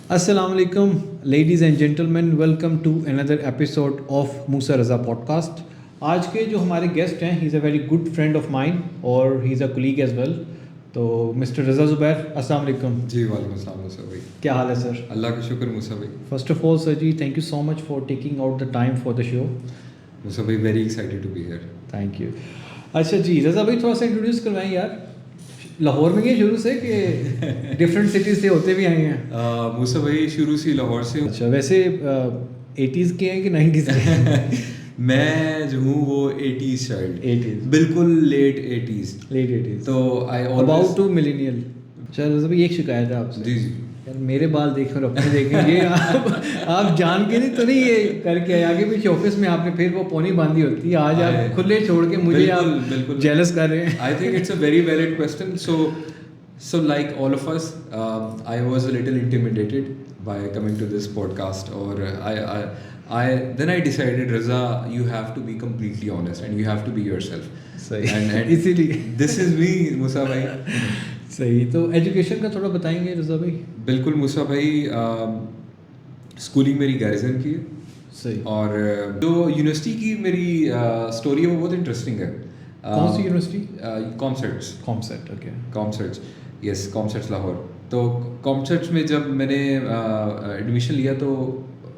Assalamu alaikum, ladies and gentlemen. Welcome to another episode of Musa Raza podcast. आज के जो हमारे guest हैं, he is a very good friend of mine और he is a colleague as well. तो Mister Raza Zubair, अस्सलाम वालेकुम. जी वालेकुम अस्सलाम मूसा भाई. क्या हाल है सर? अल्लाह का शुक्र मूसा भाई. First of all sir ji, thank you so much for taking out the time for the show. Musa भाई very excited to be here. Thank you. अच्छा जी, रज़ा भाई थोड़ा सा इंट्रोड्यूस करवाएं यार. लाहौर में ये शुरू से कि डिफरेंट सिटीज़ से होते भी आए हैं? मूसा भाई शुरू से लाहौर से हूँ. अच्छा, वैसे 80s के हैं कि 90s के हैं? मैं जो हूँ वो 80s चाइल्ड. 80s. बिल्कुल लेट 80s. Late 80s. तो आई अबाउट टू मिलेनियल. चलो रज़ा भाई एक शिकायत है आपसे. जी जी. यार मेरे बाल देखें और अपने देखें, ये आप जान के नहीं तो नहीं ये करके आए. आगे पीछे ऑफिस में आपने फिर वो पोनी बांधी होती है, आज आप खुले छोड़ के मुझे आप जेलस कर रहे हैं. I think it's a very valid question. So like all of us, I was a little intimidated by coming to this podcast, or I decided, Raza, you have to be completely honest and you have to be yourself. सही. And इसीलिए this is me, Musa भाई. सही. तो education का थोड़ा बताएंगे रज़ा भाई? बिल्कुल मूसा भाई. स्कूलिंग मेरी गैरिजन की है. सही. और जो यूनिवर्सिटी की मेरी स्टोरी है वो बहुत इंटरेस्टिंग है. कौन सी university? COMSATS. COMSAT. Okay. COMSATS. Yes, COMSATS Lahore. तो कॉमसेट्स में जब मैंने एडमिशन लिया तो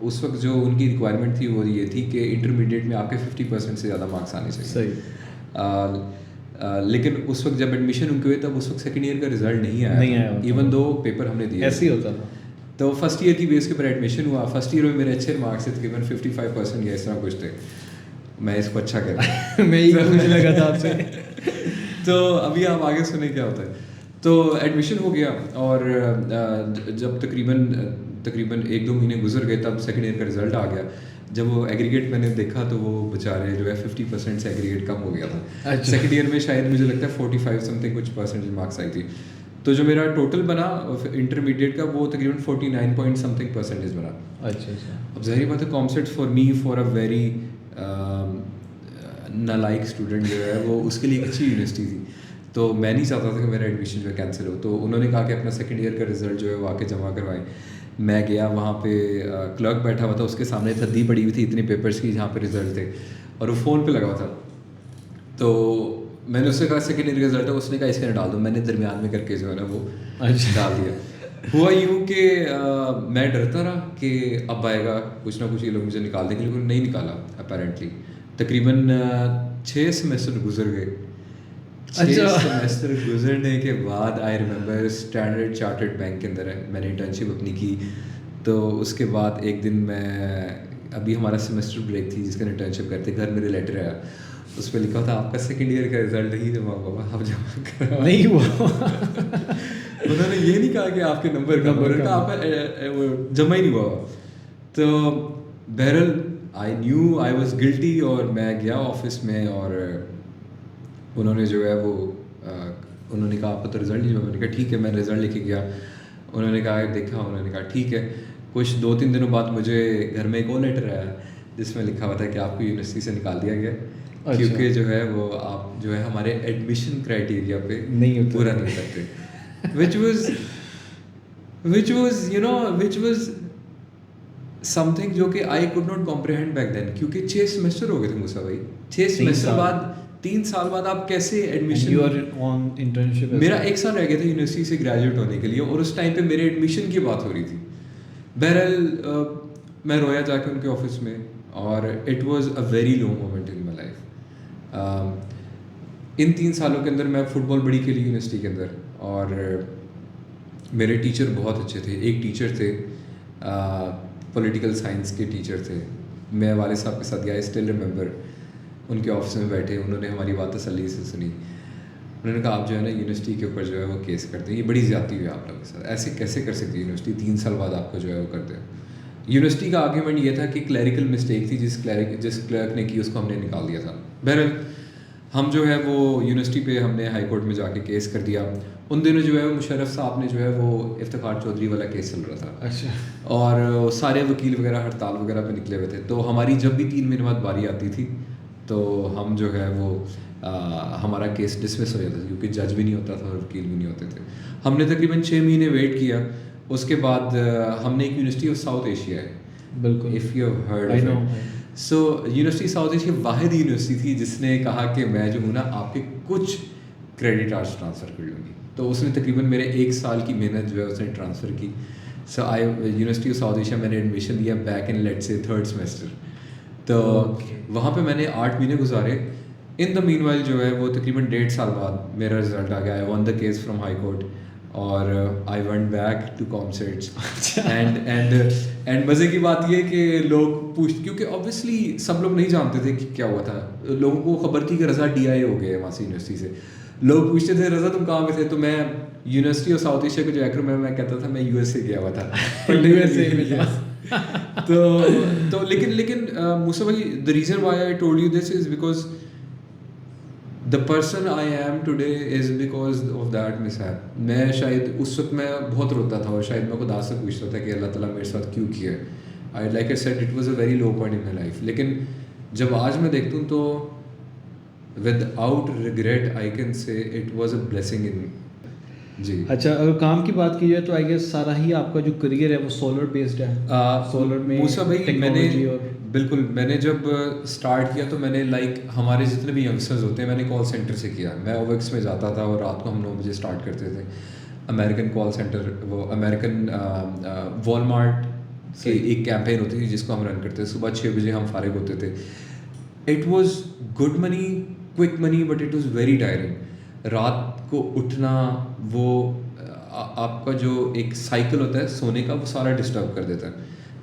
उस वक्त जो उनकी रिक्वायरमेंट थी वो ये थी कि इंटरमीडिएट में आपके 50% से ज़्यादा मार्क्स आने चाहिए. सही. लेकिन उस वक्त जब एडमिशन उनके हुए तब उस वक्त सेकेंड ईयर का रिजल्ट नहीं आया. इवन दो पेपर हमने दिए. ऐसे ही होता था. तो फर्स्ट ईयर की बेस के ऊपर एडमिशन हुआ. फर्स्ट ईयर में मेरे अच्छे मार्क्स थे, तकरीबन 55% या इस तरह कुछ थे. मैं इसको अच्छा कर रहा मैं ही पूछने लगा था आपसे. तो अभी आप आगे सुने क्या होता है. तो एडमिशन हो गया और जब तकरीबन 1-2 महीने गुजर गए तब सेकेंड ईयर का रिजल्ट आ गया. जब वो एग्रीगेट मैंने देखा तो वो बेचारे जो है 50% से एग्रीगेट कम हो गया था. अच्छा. सेकेंड ईयर में शायद मुझे लगता है 45 समथिंग कुछ परसेंटेज मार्क्स आई थी. तो जो मेरा टोटल बना इंटरमीडिएट का वो तकरीबन 49 पॉइंट समथिंग परसेंटेज बना. अच्छा अच्छा. अब ज़ाहिर बात है COMSATS for me for a very नालायक स्टूडेंट जो है वो उसके लिए एक अच्छी यूनिवर्सिटी थी. तो मैं नहीं चाहता था कि मेरा एडमिशन जो है कैंसिल हो. तो उन्होंने कहा कि अपना सेकेंड ईयर का रिजल्ट जो है वो आके जमा करवाएं. मैं गया वहाँ पे, क्लर्क बैठा हुआ था, उसके सामने थद्दी पड़ी हुई थी इतने पेपर्स की जहाँ पे रिजल्ट थे और वो फ़ोन पे लगा हुआ था. तो मैंने उससे कहा सेकेंड ईयर का रिजल्ट है. उसने कहा इसके डाल दो. मैंने दरमियान में करके जो है ना वो डाल दिया. हुआ यूँ कि मैं डरता रहा कि अब आएगा कुछ ना कुछ ये लोग मुझे निकाल देंगे, लेकिन नहीं निकाला अपेरेंटली. तकरीबन 6 सेमेस्टर गुजर गए. 6 सेमेस्टर गुजरने के बाद I remember standard chartered bank के अंदर मैंने इंटर्नशिप अपनी की. तो उसके बाद एक दिन मैं, अभी हमारा सेमेस्टर ब्रेक थी जिसका इंटर्नशिप करते, घर मेरे लेटर आया. उस पर लिखा था आपका सेकेंड ईयर का रिजल्ट नहीं जमा हुआ, आप जमा करा. नहीं हुआ. उन्होंने ये नहीं कहा कि आपके नंबर का आपका जमा ही नहीं हुआ. तो बहरहाल I knew I was guilty और मैं गया ऑफिस में और उन्होंने जो है वो उन्होंने कहा आपका तो रिज़ल्ट नहीं हुआ. मैंने कहा ठीक है. मैं रिज़ल्ट लेके गया. उन्होंने कहा देखा. उन्होंने कहा ठीक है. कुछ 2-3 दिनों बाद मुझे घर में एक और लेटर आया जिसमें लिखा हुआ था कि आपको यूनिवर्सिटी से निकाल दिया गया. अच्छा. क्योंकि जो है वो आप जो है हमारे एडमिशन क्राइटेरिया पे नहीं पूरा नहीं करते. which was समथिंग जो कि I could not comprehend back then. क्योंकि 6 सेमेस्टर हो गए थे मूसा भाई. 6 सेमेस्टर बाद 3 साल बाद आप कैसे admission. You are on internship. मेरा 1 साल रह गया था यूनिवर्सिटी से ग्रेजुएट होने के लिए और उस टाइम पे मेरे एडमिशन की बात हो रही थी. बहरहाल मैं रोया जाके उनके ऑफिस में और it was a very low moment in my life. इन 3 सालों के अंदर मैं फ़ुटबॉल बड़ी खेली यूनिवर्सिटी के अंदर और मेरे टीचर बहुत अच्छे थे. एक टीचर थे पॉलिटिकल साइंस के टीचर थे. मैं वालिद साहब के साथ गया, स्टिल रिमेंबर. उनके ऑफिस में बैठे, उन्होंने हमारी बात तसल्ली से सुनी. उन्होंने कहा आप जो है ना यूनिवर्सिटी के ऊपर जो है वो केस करते हैं, ये बड़ी ज़्यादती हुई आप लोगों के साथ. ऐसे कैसे कर सकती है यूनिवर्सिटी 3 साल बाद आपको जो है वो करते हैं. यूनिवर्सिटी का आर्ग्यूमेंट ये था कि क्लैरिकल मिस्टेक थी, जिस क्लर्क ने की उसको हमने निकाल दिया था. बहरहाल हम जो है वो यूनिवर्सिटी पे हमने हाई कोर्ट में जाके केस कर दिया. उन दिनों जो है मुशर्रफ साहब ने जो है वो इफ्तिखार चौधरी वाला केस चल रहा था. अच्छा. और सारे वकील वगैरह हड़ताल वगैरह पे निकले हुए थे. तो हमारी जब भी 3 महीने बाद बारी आती थी तो हम जो है वो हमारा केस डिसमिस हो जाता था क्योंकि जज भी नहीं होता था और वकील भी नहीं होते थे. हमने तकरीबन 6 महीने वेट किया. उसके बाद हमने एक यूनिवर्सिटी ऑफ साउथ एशिया है, बिल्कुल, if you have heard I of no. It. So university south Asia वाहिद यूनिवर्सिटी थी जिसने कहा कि मैं जो हूँ ना आपके कुछ क्रेडिट आवर्स ट्रांसफ़र कर लूँगी। तो उसने तकरीबन मेरे 1 साल की मेहनत जो है उसने ट्रांसफ़र की। सो I university of south Asia मैंने एडमिशन लिया back in let's say 3rd semester. तो वहाँ पे मैंने 8 महीने गुजारे। इन द मीनवाइल जो है वो तकरीबन 1.5 साल बाद मेरा रिजल्ट आ गया। I won the case from high court और I went back to COMSATS and मज़े की बात ये कि लोग क्योंकि ऑब्वियसली सब लोग नहीं जानते थे कि क्या हुआ था। लोगों को खबर थी कि रज़ा DI हो गए वहाँ से यूनिवर्सिटी से। लोग पूछते थे रज़ा तुम कहाँ में थे, तो मैं यूनिवर्सिटी ऑफ साउथ एशिया का जो एक्रोनिम है मैं कहता था मैं USA गया हुआ था। USA में था। तो लेकिन मूसा भाई, the reason why I told you this is because the person I am today is because of that mishap. मैं शायद उस वक्त मैं बहुत रोता था और शायद मैं खुदा से पूछता था कि अल्लाह ताला मेरे साथ क्यों किया है। I like I said it was a very low point in my life. लेकिन जब आज मैं देखता हूँ तो without regret I can say it was a blessing in. जी। अच्छा, अगर काम की बात की जाए तो आई गेस सारा ही आपका जो करियर है वो सोलर बेस्ड है। सोलर में मूसा भाई टेक्नोलॉजी और बिल्कुल मैंने जब स्टार्ट किया तो मैंने हमारे जितने भी यंगस्टर्स होते हैं मैंने कॉल सेंटर से किया। मैं OVEX में जाता था और रात को हम 9 बजे स्टार्ट करते थे। अमेरिकन कॉल सेंटर, वो अमेरिकन वॉलमार्ट की एक कैंपेन होती थी जिसको हम रन करते थे। सुबह 6 बजे हम फारिग होते थे। It was good money, quick money, but it was very tiring. रात को उठना, वो आपका जो एक साइकिल होता है सोने का, वो सारा डिस्टर्ब कर देता है।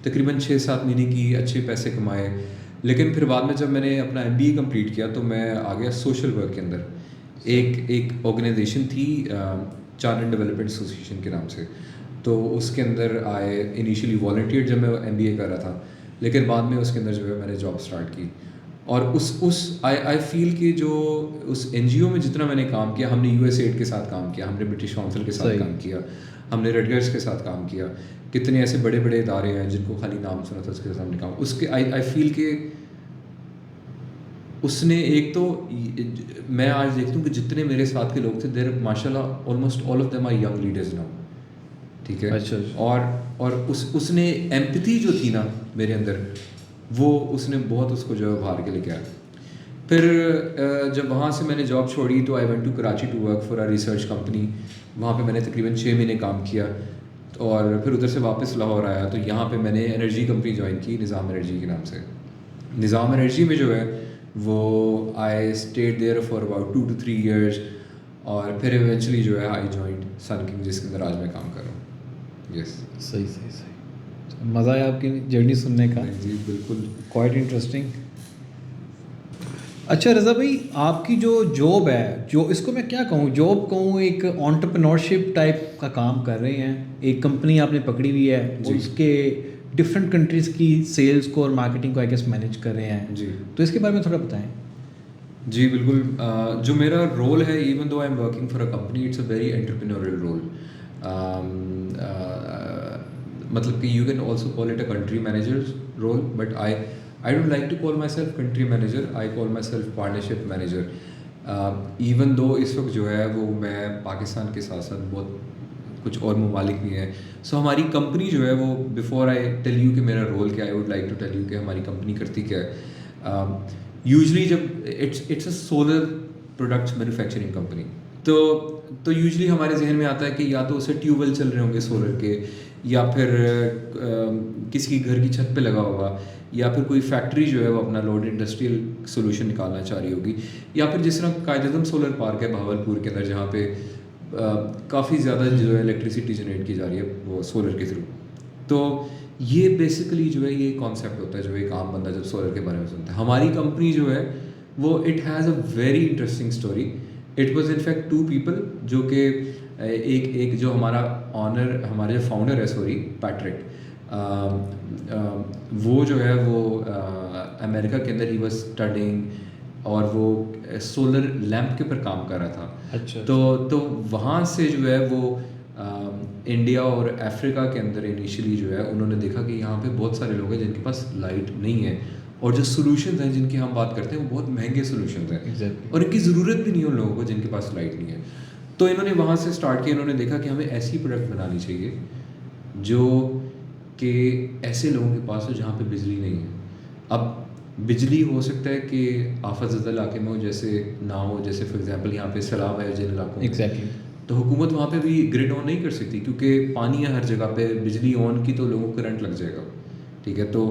तकरीबन 6-7 महीने की अच्छे पैसे कमाए। लेकिन फिर बाद में जब मैंने अपना MBA कंप्लीट किया तो मैं आ गया सोशल वर्क के अंदर। एक ऑर्गेनाइजेशन थी चार्टर्ड डेवलपमेंट एसोसिएशन के नाम से। तो उसके अंदर आए इनिशियली वॉलंटियर जब मैं MBA कर रहा था, लेकिन बाद में उसके अंदर जो है मैंने जॉब स्टार्ट की। और उस आई फील कि जो उस NGO में जितना मैंने काम किया, हमने USAID के साथ काम किया, हमने ब्रिटिश काउंसिल के साथ काम किया, हमने रेडगर्स के साथ काम किया। कितने ऐसे बड़े बड़े इदारे हैं जिनको खाली नाम सुना था, उसके साथ हमने काम उसके आई फील कि उसने एक तो मैं आज देखता हूँ कि जितने मेरे साथ के लोग थे देर माशाल्लाह almost all of them are young leaders now. ठीक है। अच्छा। और उसने एम्पैथी जो थी ना मेरे अंदर, वो उसने बहुत उसको जो है बाहर के लेके आया। फिर जब वहाँ से मैंने जॉब छोड़ी तो I went to Karachi to work for a research company. वहाँ पे मैंने तकरीबन 6 महीने काम किया और फिर उधर से वापस लाहौर आया तो यहाँ पे मैंने एनर्जी कंपनी ज्वाइन की, निज़ाम एनर्जी के नाम से। निज़ाम एनर्जी में जो है वो I stayed there for about 2 to 3 years और फिर इवेंचुअली जो है आई जॉइंड सन किंग, जिसके अंदर आज मैं काम कर रहा हूँ। यस, सही। मज़ा आया आपकी जर्नी सुनने का। जी बिल्कुल, क्वाइट इंटरेस्टिंग। अच्छा रज़ा भाई, आपकी जो जॉब है, जो इसको मैं क्या कहूँ, जॉब कहूँ, एक एंटरप्रेन्योरशिप टाइप का काम कर रहे हैं। एक कंपनी आपने पकड़ी हुई है और उसके डिफरेंट कंट्रीज़ की सेल्स को और मार्केटिंग को आई गेस मैनेज कर रहे हैं जी। तो इसके बारे में थोड़ा बताएं। जी बिल्कुल। जो मेरा रोल है, even though I am working for a company, it's a very entrepreneurial role. मतलब कि you can also call it a country manager role, but I don't like to call myself country manager, I call myself partnership manager. Even though इस वक्त जो है वो मैं पाकिस्तान के साथ साथ बहुत कुछ और ममालिक भी हैं। सो हमारी कंपनी जो है वो, बिफोर आई टेल यू कि मेरा रोल क्या है, I would like to tell you कि हमारी कंपनी करती क्या है। यूजली जब it's a solar products manufacturing company, तो यूजली हमारे जहन में आता है कि या तो उसे ट्यूबवेल चल रहे होंगे सोलर के, या फिर किसी घर की छत पे लगा होगा, या फिर कोई फैक्ट्री जो है वो अपना लोड इंडस्ट्रियल सोल्यूशन निकालना चाह रही होगी, या फिर जिस तरह कायदेदम सोलर पार्क है बहावलपुर के अंदर जहाँ पे काफ़ी ज़्यादा जो है इलेक्ट्रिसिटी जनरेट की जा रही है वो सोलर के थ्रू। तो ये बेसिकली जो है ये कॉन्सेप्ट होता है जो एक आम बंदा जब सोलर के बारे में सुनता है। हमारी कंपनी जो है वो it has a very interesting story. It was in fact 2 people जो कि एक जो हमारा ऑनर, हमारे जो फाउंडर है पैट्रिक, वो जो है वो अमेरिका के अंदर ही वाज स्टडिंग और वो सोलर लैंप के ऊपर काम कर रहा था। अच्छा। तो वहाँ से जो है वो इंडिया और अफ्रीका के अंदर इनिशियली जो है उन्होंने देखा कि यहाँ पे बहुत सारे लोग हैं जिनके पास लाइट नहीं है, और जो सोल्यूशन हैं जिनकी हम बात करते हैं वो बहुत महंगे सोल्यूशन हैं। Exactly. और इनकी ज़रूरत भी नहीं है उन लोगों को जिनके पास लाइट नहीं है। तो इन्होंने वहाँ से स्टार्ट किया, इन्होंने देखा कि हमें ऐसी प्रोडक्ट बनानी चाहिए जो कि ऐसे लोगों के पास हो जहाँ पे बिजली नहीं है। अब बिजली हो सकता है कि आफतज़दा इलाके में हो, जैसे ना हो, जैसे फॉर एग्जांपल यहाँ पे सैलाब है जिन इलाकों में, एग्जैक्टली। तो हुकूमत वहाँ पे भी ग्रिड ऑन नहीं कर सकती क्योंकि पानी है हर जगह पे। बिजली ऑन की तो लोगों को करंट लग जाएगा, ठीक है। तो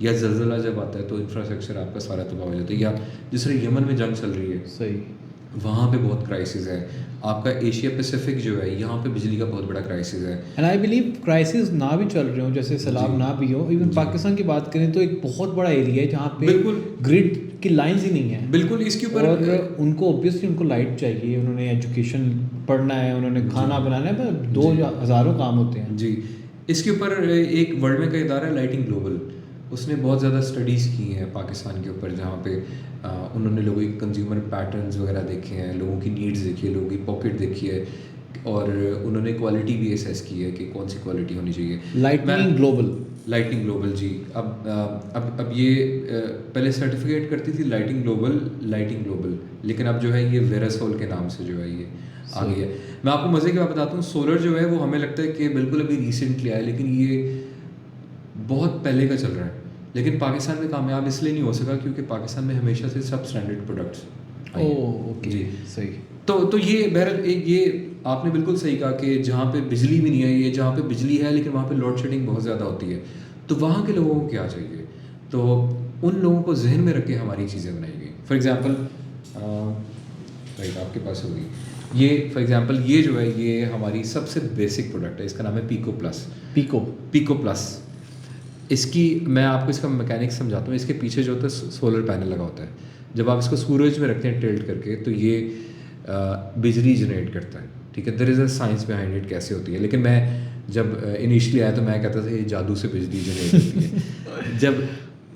या ज़लज़ला जब आता है तो इंफ्रास्ट्रक्चर आपका सारा तबाह हो जाता है। या जिस तरह यमन में जंग चल रही है, सही। वहाँ पे बहुत क्राइसिस है। आपका एशिया पैसिफिक जो है, यहाँ पे बिजली का बहुत बड़ा क्राइसिस है। एंड आई बिलीव क्राइसिस ना भी चल रहे हो, जैसे सैलाब जी। ना भी हो, इवन जी। पाकिस्तान की बात करें तो एक बहुत बड़ा एरिया है जहाँ पे बिल्कुल। ग्रिड की लाइंस ही नहीं है। बिल्कुल इसके ऊपर और उनको ऑब्वियसली उनको लाइट चाहिए, उन्होंने एजुकेशन पढ़ना है, उन्होंने खाना बनाना है, पर दो हज़ारों काम होते हैं। जी, इसके ऊपर एक वर्ल्ड में का इदारा है लाइटिंग ग्लोबल, उसने बहुत ज़्यादा स्टडीज़ की हैं पाकिस्तान के ऊपर, जहाँ पे उन्होंने लोगों की कंज्यूमर पैटर्न्स वगैरह देखे हैं, लोगों की नीड्स देखी है, लोगों की पॉकेट देखी है, और उन्होंने क्वालिटी भी असेस की है कि कौन सी क्वालिटी होनी चाहिए। Lightning global. लाइटिंग ग्लोबल जी। अब ये पहले सर्टिफिकेट करती थी लाइटिंग ग्लोबल, लेकिन अब जो है ये वेरासोल के नाम से जो है ये आ गई है। मैं आपको मज़े की बात बताता हूँ, सोलर जो है वो हमें लगता है कि बिल्कुल अभी रिसेंटली आया, लेकिन ये बहुत पहले का चल रहा है। लेकिन पाकिस्तान में कामयाब इसलिए नहीं हो सका क्योंकि पाकिस्तान में हमेशा से सब स्टैंडर्ड प्रोडक्ट्स ओके जी। सही। तो ये बहरहाल एक ये आपने बिल्कुल सही कहा कि जहाँ पे बिजली भी नहीं है, ये जहाँ पे बिजली है लेकिन वहाँ पे लोड शेडिंग बहुत ज़्यादा होती है, तो वहाँ के लोगों को क्या चाहिए, तो उन लोगों को जहन में रख के हमारी चीज़ें बनाई गई। फॉर एग्ज़ाम्पल राइट आपके पास होगी ये, फॉर एग्ज़ाम्पल ये जो है ये हमारी सबसे बेसिक प्रोडक्ट है, इसका नाम है पीको प्लस। पीको प्लस, इसकी मैं आपको इसका मैकेनिक्स समझाता हूँ। इसके पीछे जो होता है सोलर पैनल लगा होता है, जब आप इसको सूरज में रखते हैं टिल्ट करके तो ये बिजली जनरेट करता है, ठीक है। There is a science behind it कैसे होती है, लेकिन मैं जब इनिशियली आया तो मैं कहता था ये जादू से बिजली जनरेट होती है।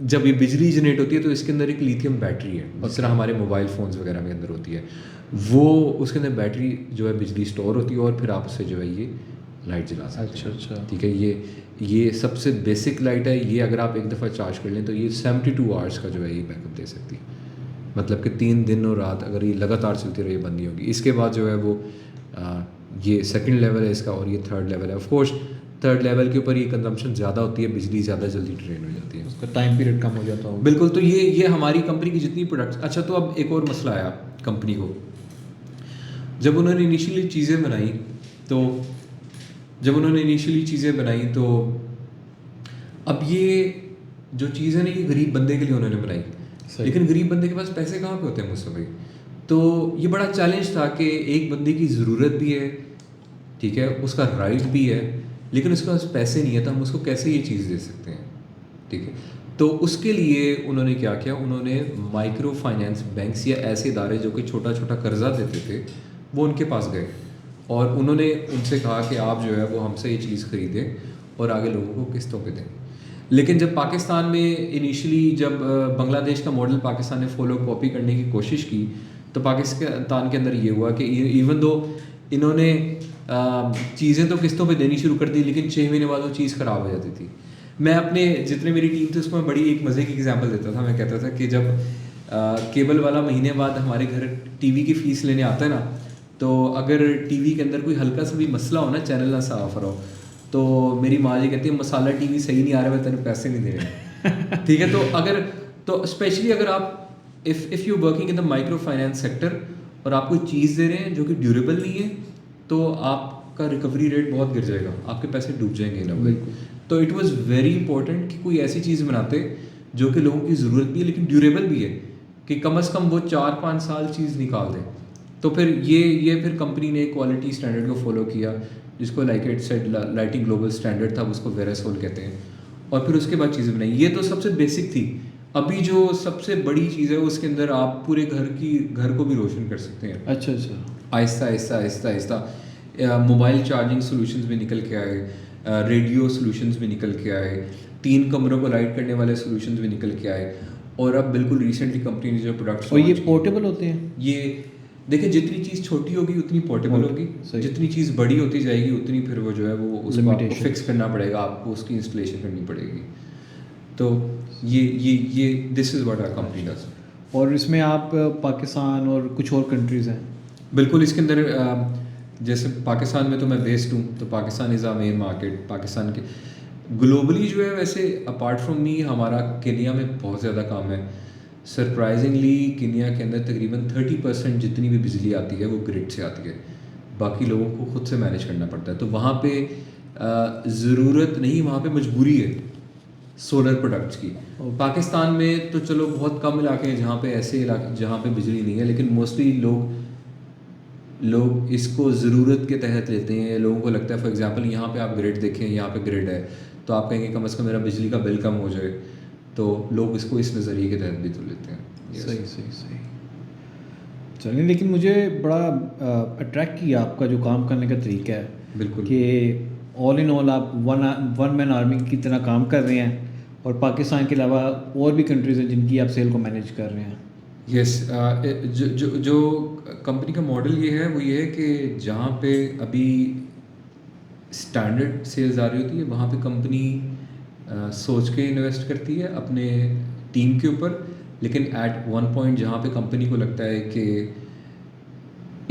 जब ये बिजली जनरेट होती है तो इसके अंदर एक लिथियम बैटरी है, जिस तरह हमारे मोबाइल फ़ोन्स वगैरह के अंदर होती है, वो उसके अंदर बैटरी जो है बिजली स्टोर होती है और फिर आप उससे जो है ये लाइट जला सकते हैं। अच्छा। ठीक है, ये सबसे बेसिक लाइट है। ये अगर आप एक दफ़ा चार्ज कर लें तो ये 72 आवर्स का जो है ये बैकअप दे सकती है, मतलब कि 3 दिन और रात अगर ये लगातार चलती रहे बंद नहीं होगी। इसके बाद जो है वो ये सेकंड लेवल है इसका और ये थर्ड लेवल है। ऑफ कोर्स थर्ड लेवल के ऊपर ये कंजम्पशन ज़्यादा होती है, बिजली ज़्यादा जल्दी ड्रेन हो जाती है, उसका टाइम पीरियड कम हो जाता होगा। बिल्कुल। तो ये हमारी कंपनी की जितनी प्रोडक्ट्स, अच्छा तो अब एक और मसला आया कंपनी को, जब उन्होंने इनिशियली चीज़ें बनाई तो अब ये जो चीज़ है ना ये गरीब बंदे के लिए उन्होंने बनाई, लेकिन गरीब बंदे के पास पैसे कहाँ पे होते हैं मुझसे भाई। तो ये बड़ा चैलेंज था कि एक बंदे की ज़रूरत भी है, ठीक है, उसका राइट भी है, लेकिन उसके पास पैसे नहीं है, तो हम उसको कैसे ये चीज़ दे सकते हैं, ठीक है। तो उसके लिए उन्होंने क्या किया, उन्होंने माइक्रो फाइनेंस बैंक्स या ऐसे इदारे जो कि छोटा छोटा कर्जा देते थे वो उनके पास गए और उन्होंने उनसे कहा कि आप जो है वो हमसे ये चीज़ ख़रीदें और आगे लोगों को किस्तों पे दें। लेकिन जब पाकिस्तान में इनिशियली जब बांग्लादेश का मॉडल पाकिस्तान ने फॉलो कॉपी करने की कोशिश की तो पाकिस्तान के अंदर ये हुआ कि इवन दो इन्होंने चीज़ें तो किस्तों पे देनी शुरू कर दी, लेकिन 6 महीने बाद वो चीज़ ख़राब हो जाती थी। मैं अपने जितने मेरी टीम थी उसको मैं बड़ी एक मज़े की एग्जांपल देता था। मैं कहता था कि जब केबल वाला महीने बाद हमारे घर टीवी की फ़ीस लेने आता है ना, तो अगर टीवी के अंदर कोई हल्का सा भी मसला हो ना, चैनल ना साफ रहो, तो मेरी माँ जी कहती है मसाला टीवी सही नहीं आ रहा है, मैं तेरे पैसे नहीं दे रहा। ठीक है, तो स्पेशली अगर आप if you working in the micro finance sector और आप कोई चीज़ दे रहे हैं जो कि ड्यूरेबल नहीं है, तो आपका रिकवरी रेट बहुत गिर जाएगा, आपके पैसे डूब जाएंगे ना। बिल्कुल। तो इट वाज़ वेरी इंपॉर्टेंट कि कोई ऐसी चीज़ बनाते जो कि लोगों की ज़रूरत भी है लेकिन ड्यूरेबल भी है, कि कम से कम वो 4-5 साल चीज़ निकाल दें। तो फिर ये फिर कंपनी ने क्वालिटी स्टैंडर्ड को फॉलो किया, जिसको like it said lighting global standard था, उसको वेरासोल कहते हैं, और फिर उसके बाद चीज़ें बनाई। ये तो सबसे बेसिक थी। अभी जो सबसे बड़ी चीज़ है उसके अंदर आप पूरे घर को भी रोशन कर सकते हैं। अच्छा। आहिस्ता मोबाइल चार्जिंग सॉल्यूशंस भी निकल के आए, रेडियो सॉल्यूशंस भी निकल के आए, 3 कमरों को लाइट करने वाले सॉल्यूशंस भी निकल के आए, और अब बिल्कुल रिसेंटली कंपनी ने जो प्रोडक्ट्स, और ये पोर्टेबल होते हैं। ये देखिए जितनी चीज़ छोटी होगी उतनी पोर्टेबल होगी, जितनी चीज़ बड़ी होती जाएगी उतनी फिर वो जो है वो उसको आपको फिक्स करना पड़ेगा, आपको उसकी इंस्टॉलेशन करनी पड़ेगी। तो ये this is what our company does. और इसमें आप पाकिस्तान और कुछ और कंट्रीज़ हैं? बिल्कुल, इसके अंदर जैसे पाकिस्तान में तो मैं बेस्ड हूँ, तो Pakistan is a main market. Pakistan के ग्लोबली जो है, वैसे अपार्ट फ्रॉम मी हमारा केनिया में बहुत ज़्यादा काम है। सरप्राइजिंगली केनिया के अंदर तकरीबन 30% जितनी भी बिजली आती है वो ग्रिड से आती है, बाकी लोगों को खुद से मैनेज करना पड़ता है। तो वहाँ पे ज़रूरत नहीं, वहाँ पे मजबूरी है सोलर प्रोडक्ट्स की। पाकिस्तान में तो चलो बहुत कम इलाके हैं जहाँ पे ऐसे इलाके जहाँ पे बिजली नहीं है, लेकिन मोस्टली लोग इसको ज़रूरत के तहत लेते हैं। लोगों को लगता है फॉर एग्जांपल यहाँ पे आप ग्रिड देखें, यहाँ पे ग्रिड है, तो आप कहेंगे कम से कम मेरा बिजली का बिल कम हो जाए, तो लोग इसको इस नज़रिए के तहत भी तो लेते हैं। सही। चलिए, लेकिन मुझे बड़ा अट्रैक्ट किया आपका जो काम करने का तरीका है। बिल्कुल कि ऑल इन ऑल आप वन मैन आर्मी की तरह काम कर रहे हैं, और पाकिस्तान के अलावा और भी कंट्रीज़ हैं जिनकी आप सेल को मैनेज कर रहे हैं। यस। जो कंपनी का मॉडल ये है कि जहाँ पे अभी स्टैंडर्ड सेल्स आ रही होती है, वहाँ पे कंपनी सोच के इन्वेस्ट करती है अपने टीम के ऊपर, लेकिन एट वन पॉइंट जहाँ पे कंपनी को लगता है कि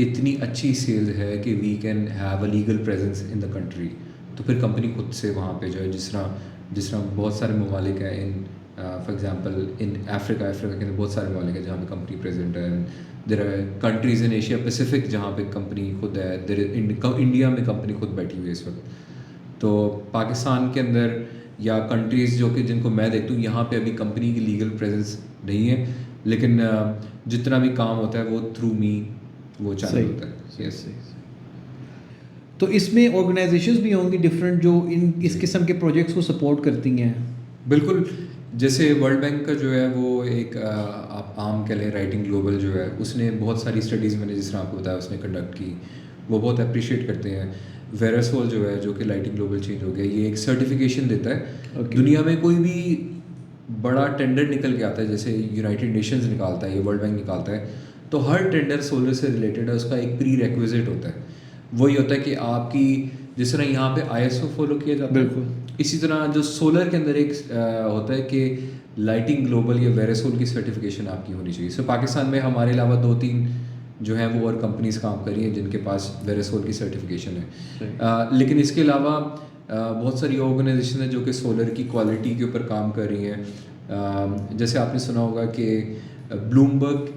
इतनी अच्छी सेल्स है कि we can have a legal presence in the country, तो फिर कंपनी खुद से वहाँ पे जो है, जिस तरह बहुत सारे ममालिक हैं in for example in Africa के अंदर बहुत सारे ममालिक हैं जहाँ पे कंपनी प्रेजेंट है। There are countries in Asia Pacific जहाँ पे कंपनी खुद है। इंडिया में कंपनी खुद बैठी हुई है इस वक्त। तो पाकिस्तान के अंदर या कंट्रीज़ जो कि जिनको मैं देखता हूँ, यहाँ पे अभी कंपनी की लीगल प्रेजेंस नहीं है, लेकिन जितना भी काम होता है वो थ्रू मी वो चैनल होता है। यस। तो इसमें ऑर्गेनाइजेशंस भी होंगी डिफरेंट जो इस किस्म के प्रोजेक्ट्स को सपोर्ट करती हैं। बिल्कुल। जैसे वर्ल्ड बैंक का जो है वो एक आप आम कह लें राइटिंग ग्लोबल जो है, उसने बहुत सारी स्टडीज़ मैंने जिस तरह आपको बताया उसने कंडक्ट की, वो बहुत अप्रिशिएट करते हैं। वेरासोल जो है, जो कि लाइटिंग ग्लोबल चेंज हो गया, ये एक सर्टिफिकेशन देता है। दुनिया में कोई भी बड़ा टेंडर निकल के आता है, जैसे यूनाइटेड नेशंस निकालता है, ये वर्ल्ड बैंक निकालता है, तो हर टेंडर सोलर से रिलेटेड है, उसका एक प्री रेक्विजिट होता है। वही होता है कि आपकी जिस तरह यहाँ पे ISO फॉलो किया जाता है, बिल्कुल इसी तरह जो सोलर के अंदर एक होता है कि लाइटिंग ग्लोबल या वेरासोल की सर्टिफिकेशन आपकी होनी चाहिए। सो पाकिस्तान में हमारे अलावा 2-3 जो हैं वो और कंपनीज काम कर रही हैं जिनके पास वेरासोल की सर्टिफिकेशन है। लेकिन इसके अलावा बहुत सारी ऑर्गेनाइजेशन हैं जो कि सोलर की क्वालिटी के ऊपर काम कर रही हैं। जैसे आपने सुना होगा कि ब्लूमबर्ग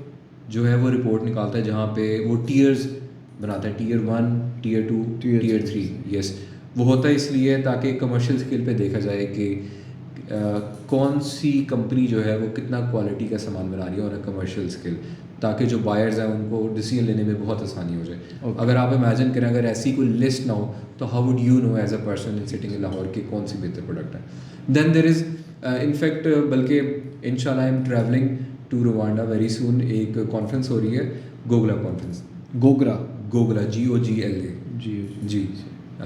जो है वो रिपोर्ट निकालता है जहाँ पे वो टीयर्स बनाता है, Tier 1, Tier 2, Tier 3। यस, वो होता है इसलिए ताकि कमर्शियल स्केल पे देखा जाए कि कौन सी कंपनी जो है वो कितना क्वालिटी का सामान बना रही है ऑन अ कमर्शियल स्केल, ताकि जो बायर्स हैं उनको डिसीजन लेने में बहुत आसानी हो जाए। अगर आप इमेजिन करें अगर ऐसी कोई लिस्ट ना हो तो how would you know as a person in sitting in Lahore कि कौन सी बेहतर प्रोडक्ट है। देन देयर इज़ इनफैक्ट बल्कि इंशाल्लाह I am travelling to Rwanda very soon. एक कॉन्फ्रेंस हो रही है, गोगला कॉन्फ्रेंस। गोगला GOGLA जी,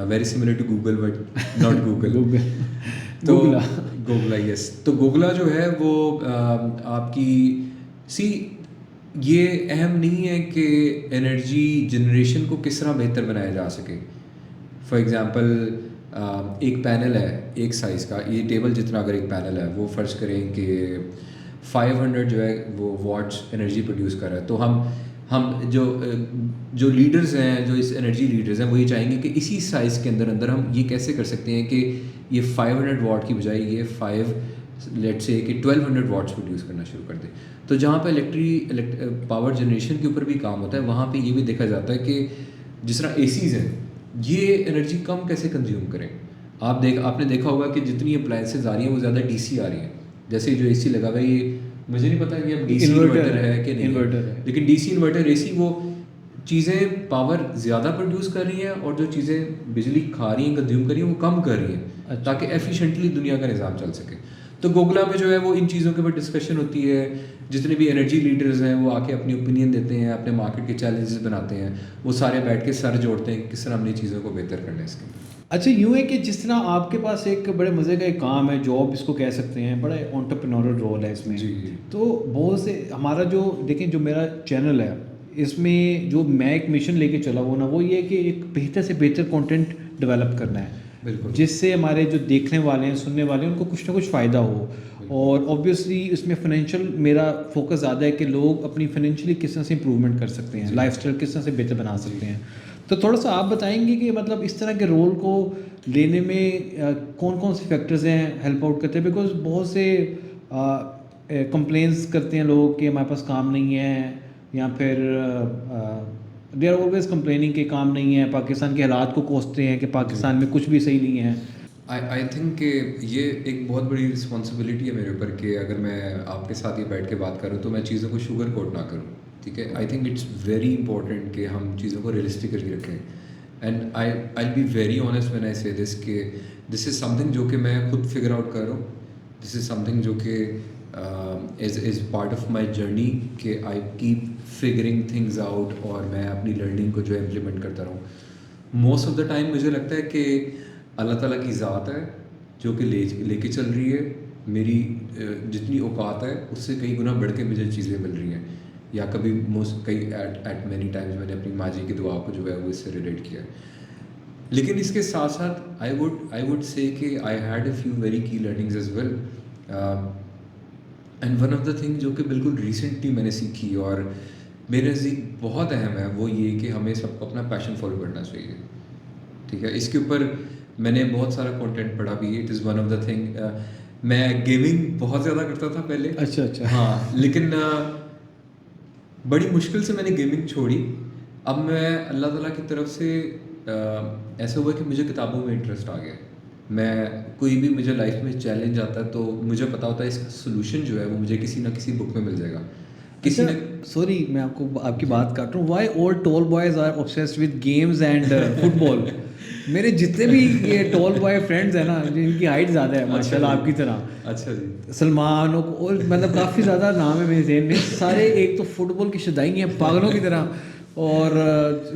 very similar to Google but not Google. तो गोगला यस। तो गोगला जो है वो आपकी ये अहम नहीं है कि एनर्जी जनरेशन को किस तरह बेहतर बनाया जा सके। फॉर एग्ज़ाम्पल एक पैनल है एक साइज़ का, ये टेबल जितना अगर एक पैनल है वो फ़र्ज़ करें कि 500 जो है वो वाट्स एनर्जी प्रोड्यूस कर रहा है, तो हम जो लीडर्स हैं, जो इस एनर्जी लीडर्स हैं, वो ये चाहेंगे कि इसी साइज़ के अंदर हम ये कैसे कर सकते हैं कि ये 500 वाट की बजाय ये 1200 वाट्स प्रोड्यूस करना शुरू कर दे। तो जहाँ पे पावर जनरेशन के ऊपर भी काम होता है, वहाँ पे ये भी देखा जाता है कि जिस तरह ACs हैं ये एनर्जी कम कैसे कंज्यूम करें। आपने देखा होगा कि जितनी अप्लायंसेज आ रही हैं वो ज़्यादा DC आ रही हैं। जैसे जो AC लगा हुआ है, ये मुझे नहीं पता कि अब DC इन्वर्टर है कि नहीं है, लेकिन DC इन्वर्टर AC वो चीज़ें पावर ज़्यादा प्रोड्यूस कर रही हैं और जो चीज़ें बिजली खा रही हैं कंज्यूम कर रही हैं वो कम कर रही हैं, ताकि एफिशिएंटली दुनिया का निज़ाम चल सके। तो गोगला में जो है वो इन चीज़ों के ऊपर डिस्कशन होती है। जितने भी एनर्जी लीडर्स हैं वो आके अपनी ओपिनियन देते हैं, अपने मार्केट के चैलेंजेस बनाते हैं, वो सारे बैठ के सर जोड़ते हैं किस तरह हमने चीज़ों को बेहतर करना है इसके। अच्छा, यूँ है कि जिस तरह आपके पास एक बड़े मज़े का एक काम है, जॉब इसको कह सकते हैं, बड़ा एंटरप्रेन्योरल रोल है इसमें। जी। तो बहुत से हमारा जो देखें जो मेरा चैनल है इसमें जो मैं एक मिशन लेके चला हुआ ना, वो ये है कि एक बेहतर से बेहतर कंटेंट डेवलप करना है, बिल्कुल, जिससे हमारे जो देखने वाले हैं सुनने वाले हैं उनको कुछ ना कुछ फ़ायदा हो। और ऑब्वियसली इसमें फाइनेंशियल मेरा फोकस ज़्यादा है कि लोग अपनी फाइनेंशियली किस तरह से इंप्रूवमेंट कर सकते हैं, लाइफस्टाइल किस तरह से बेहतर बना सकते हैं। तो थोड़ा सा आप बताएंगे कि मतलब इस तरह के रोल को लेने में कौन कौन से फैक्टर्स हैं हेल्प आउट करते हैं, बिकॉज बहुत से कंप्लेंट्स करते हैं लोग कि हमारे पास काम नहीं है, या फिर दे आर ऑलवेज कंप्लेनिंग कि काम नहीं है, पाकिस्तान के हालात को कोसते हैं कि पाकिस्तान में कुछ भी सही नहीं है। आई थिंक कि ये एक बहुत बड़ी रिस्पॉन्सिबिलिटी है मेरे ऊपर कि अगर मैं आपके साथ ये बैठ के बात करूँ तो मैं चीज़ों को शुगर कोट ना करूँ, ठीक है। I think it's very important कि हम चीज़ों को रियलिस्टिकली रखें। And I B very honest when I से दिस कि दिस इज़ समथिंग जो कि मैं खुद फिगर आउट कर रहा हूँ। दिस इज़ समथिंग जो कि is part of my journey कि I keep figuring things out, और मैं अपनी लर्निंग को जो है इम्प्लीमेंट करता रहूँ। मोस्ट ऑफ द टाइम मुझे लगता है कि अल्लाह ताला की ज़ात है जो कि लेके चल रही है। मेरी जितनी औकात है उससे कई गुना बढ़ के मुझे चीज़ें मिल रही हैं, या कभी एट मैनी टाइम्स मैंने अपनी माँ जी की दुआ को जो है वो इससे रिलेट किया है। लेकिन इसके साथ साथ आई वुड से कि I had a few very key learnings as well. And one of the thing जो कि बिल्कुल रिसेंटली मैंने सीखी और मेरे नज़दीक बहुत अहम है, वो ये कि हमें सबको अपना पैशन फॉलो करना चाहिए, ठीक है। इसके ऊपर मैंने बहुत सारा कंटेंट पढ़ा भी। It is one of the thing, मैं गेमिंग बहुत ज़्यादा करता था पहले। अच्छा। हाँ, लेकिन बड़ी मुश्किल से मैंने गेमिंग छोड़ी। अब मैं अल्लाह ताला की तरफ से ऐसा हुआ कि मुझे किताबों में इंटरेस्ट आ गया। मैं कोई भी मुझे लाइफ में चैलेंज आता है तो मुझे पता होता है इसका सोल्यूशन जो है वो मुझे किसी ना किसी बुक में मिल जाएगा। किसी अच्छा, ने सॉरी मैं आपको आपकी बात काट रहा हूँ। Why all tall boys are obsessed with games and football? मेरे जितने भी ये टॉल बॉय फ्रेंड्स हैं ना, जिनकी हाइट ज़्यादा है माशाल्लाह आपकी तरह, अच्छा जी। सलमान और मतलब काफ़ी ज़्यादा नाम है मेरे ज़हन में, सारे एक तो फुटबॉल की शुदाई हैं पागलों की तरह, और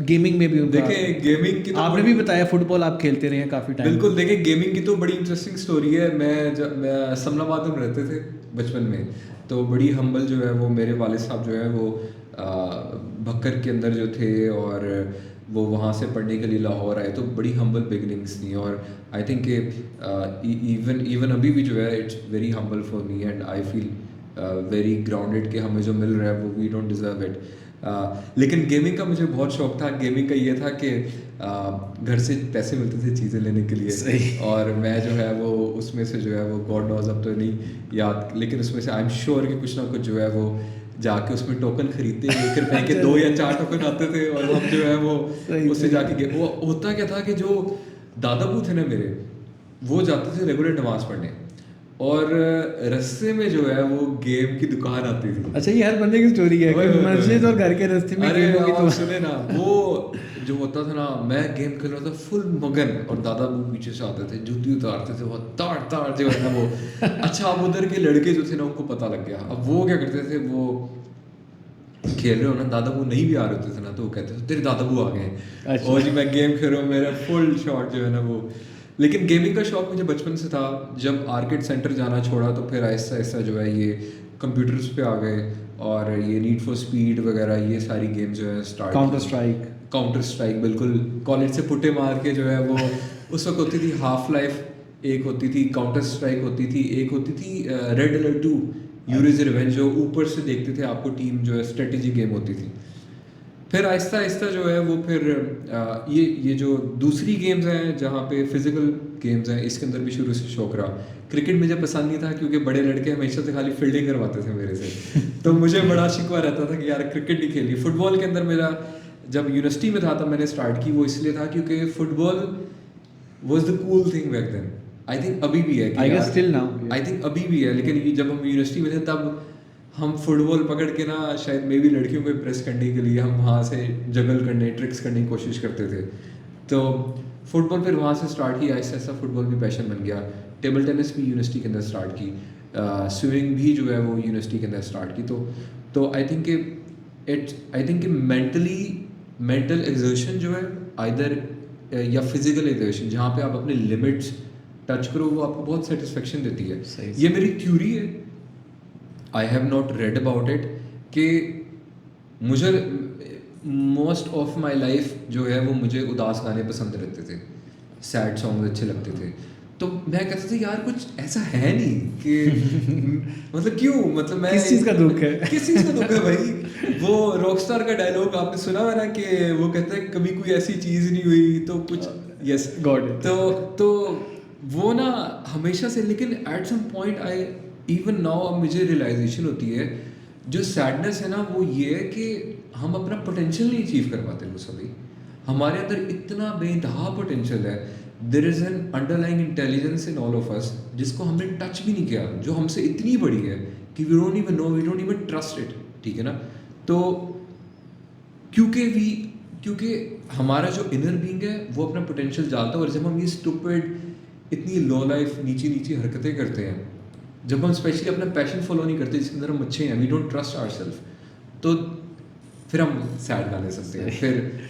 गेमिंग में भी उनका। देखिए गेमिंग की तो आपने भी बताया फुटबॉल आप खेलते रहे हैं काफ़ी टाइम। बिल्कुल, देखिए गेमिंग की तो बड़ी इंटरेस्टिंग स्टोरी है। मैं समनाबाद में रहते थे बचपन में, तो बड़ी हम्बल जो है वो मेरे वालिद साहब जो है वो भक्कर के अंदर जो थे, और वो वहाँ से पढ़ने के लिए लाहौर आए, तो बड़ी हम्बल बिगनिंग्स थी। और आई थिंक इवन अभी भी जो है it's very humble for me, and I feel very grounded कि हमें जो मिल रहा है वो वी डोंट डिज़र्व इट। लेकिन गेमिंग का मुझे बहुत शौक था। गेमिंग का ये था कि घर से पैसे मिलते थे चीज़ें लेने के लिए, सही। और मैं जो है वो उसमें से जो है वो गॉड नोज अब तो नहीं याद, लेकिन उसमें से आई एम श्योर कि कुछ ना कुछ जो है वो जाके उसमें टोकन खरीदते, 1 रुपए के 2 या 4 टोकन आते थे, और हम जो है वो उससे जाके वो होता क्या था कि जो दादाबू थे ना मेरे, वो जाते थे रेगुलर नमाज पढ़ने, और रास्ते में जो है वो गेम की दुकान आती थी। अच्छा, ये हर बंदे की स्टोरी है कि मस्जिद और घर के रास्ते में अरे गेमों की आप सुने ना, वो जो होता था ना, मैं गेम खेल रहा था फुल मगन, और दादा वो पीछे से आते थे, जूती उतारते थे, वो ताड़ ताड़ जो है ना वो अच्छा, अब उधर के लड़के जो थे ना उनको पता लग गया। अब वो क्या करते थे, वो खेल रहे हो ना, दादाबू नहीं भी आ रहे होते थे ना, तो वो कहते थे तेरे दादाबू आ गए। अच्छा। और जी मैं गेम खेल रहा हूँ, मेरा फुल शॉट जो है ना वो। लेकिन गेमिंग का शौक मुझे बचपन से था। जब आर्केड सेंटर जाना छोड़ा तो फिर आहिस्ता आहिस्ता जो है ये कंप्यूटर्स पे आ गए, और ये नीड फॉर स्पीड वगैरह ये सारी गेम जो है स्टार्ट। काउंटर स्ट्राइक बिल्कुल, कॉलेज से पुट्टे मार के जो है वो उस वक्त होती थी हाफ लाइफ, एक होती थी काउंटर स्ट्राइक होती थी, एक होती थी रेड अलर्ट 2 यूरिज रिवेंज, जो ऊपर से देखते थे आपको टीम, जो है स्ट्रेटेजी गेम होती थी। फिर आहिस्ता आहिस्ता जो है वो फिर ये जो दूसरी गेम्स हैं जहाँ पे फिजिकल गेम्स हैं, इसके अंदर भी शुरू से शौक रहा। क्रिकेट मुझे पसंद नहीं था क्योंकि बड़े लड़के हमेशा से खाली फील्डिंग करवाते थे मेरे से तो मुझे बड़ा शिकवा रहता था कि यार क्रिकेट नहीं खेली। फुटबॉल के अंदर मेरा जब यूनिवर्सिटी में था तब मैंने स्टार्ट की, वो इसलिए था क्योंकि football was the cool thing back then. I think अभी भी है कि I guess still now, yeah. I think अभी भी है, लेकिन जब हम यूनिवर्सिटी में थे तब हम फुटबॉल पकड़ के ना शायद मे भी लड़कियों को इम्प्रेस करने के लिए हम वहाँ से जगल करने, ट्रिक्स करने की कोशिश करते थे। तो फुटबॉल फिर वहाँ से स्टार्ट की, आहिस्ता आहिस्ता फुटबॉल भी पैशन बन गया। टेबल टेनिस भी यूनिवर्सिटी के अंदर स्टार्ट की, स्विमिंग भी जो है वो यूनिवर्सिटी के अंदर स्टार्ट की। तो आई थिंक कि मेंटल एग्जर्शन जो है आइदर या फिजिकल एग्जर्शन, जहाँ पे आप अपने लिमिट्स टच करो, वो आपको बहुत सेटिस्फेक्शन देती है। ये मेरी थ्योरी है, I have not read about it, कि मुझे मोस्ट ऑफ माई लाइफ जो है वो मुझे उदास गाने पसंद रहते थे, सैड सॉन्ग अच्छे लगते थे। तो मैं कहता था यार कुछ ऐसा है नहीं कि मतलब क्यों, मतलब मैं किस चीज़ का दुख है? किस चीज़ का दुख है भाई? वो रॉकस्टार का डायलॉग आपने सुना है ना कि वो कहता है कभी कोई ऐसी चीज़ नहीं हुई तो कुछ, यस गॉड तो वो ना हमेशा से, लेकिन at some point I even now अब मुझे रियलाइजेशन होती है जो सैडनेस है ना वो ये है कि हम अपना पोटेंशियल नहीं अचीव कर पाते वो सभी। हमारे अंदर इतना बेइंतहा पोटेंशियल है, there is an underlying intelligence in all of us जिसको हमने टच भी नहीं किया, जो हमसे इतनी बड़ी है कि we don't even know, we don't even trust it, ठीक है ना। तो क्योंकि हमारा जो इनर बीइंग है वो अपना पोटेंशियल जानता है, और जब हम ये स्टूपिड इतनी लो लाइफ नीची नीची हरकतें करते हैं, जब हम स्पेशली अपना पैशन फॉलो नहीं करते जिसके अंदर हम अच्छे हैं, वी डोंट ट्रस्ट आवरसेल्फ, तो फिर हम सैड गाने सुनते हैं,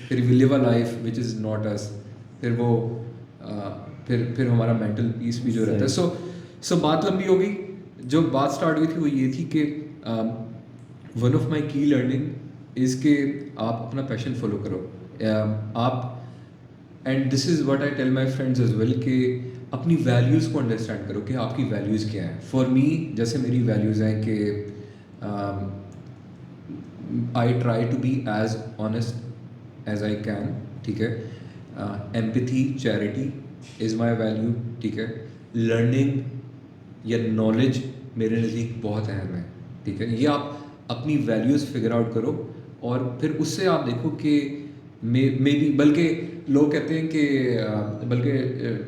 फिर we live a life which is not us, फिर वो फिर हमारा मेंटल पीस भी जो रहता है। सो बात लंबी हो गई। जो बात स्टार्ट हुई थी वो ये थी कि वन ऑफ माई की लर्निंग इज़ कि आप अपना पैशन फॉलो करो। आप and this is what I tell my friends as well कि अपनी वैल्यूज़ को अंडरस्टैंड करो कि आपकी वैल्यूज़ क्या हैं। फॉर मी जैसे मेरी वैल्यूज़ हैं कि I try to be as honest as I can, ठीक है। Empathy, charity is my value, ठीक है। लर्निंग या नॉलेज मेरे नज़दीक बहुत अहम है, ठीक है। ये आप अपनी वैल्यूज़ फिगर आउट करो और फिर उससे आप देखो कि मे बी, बल्कि लोग कहते हैं कि बल्कि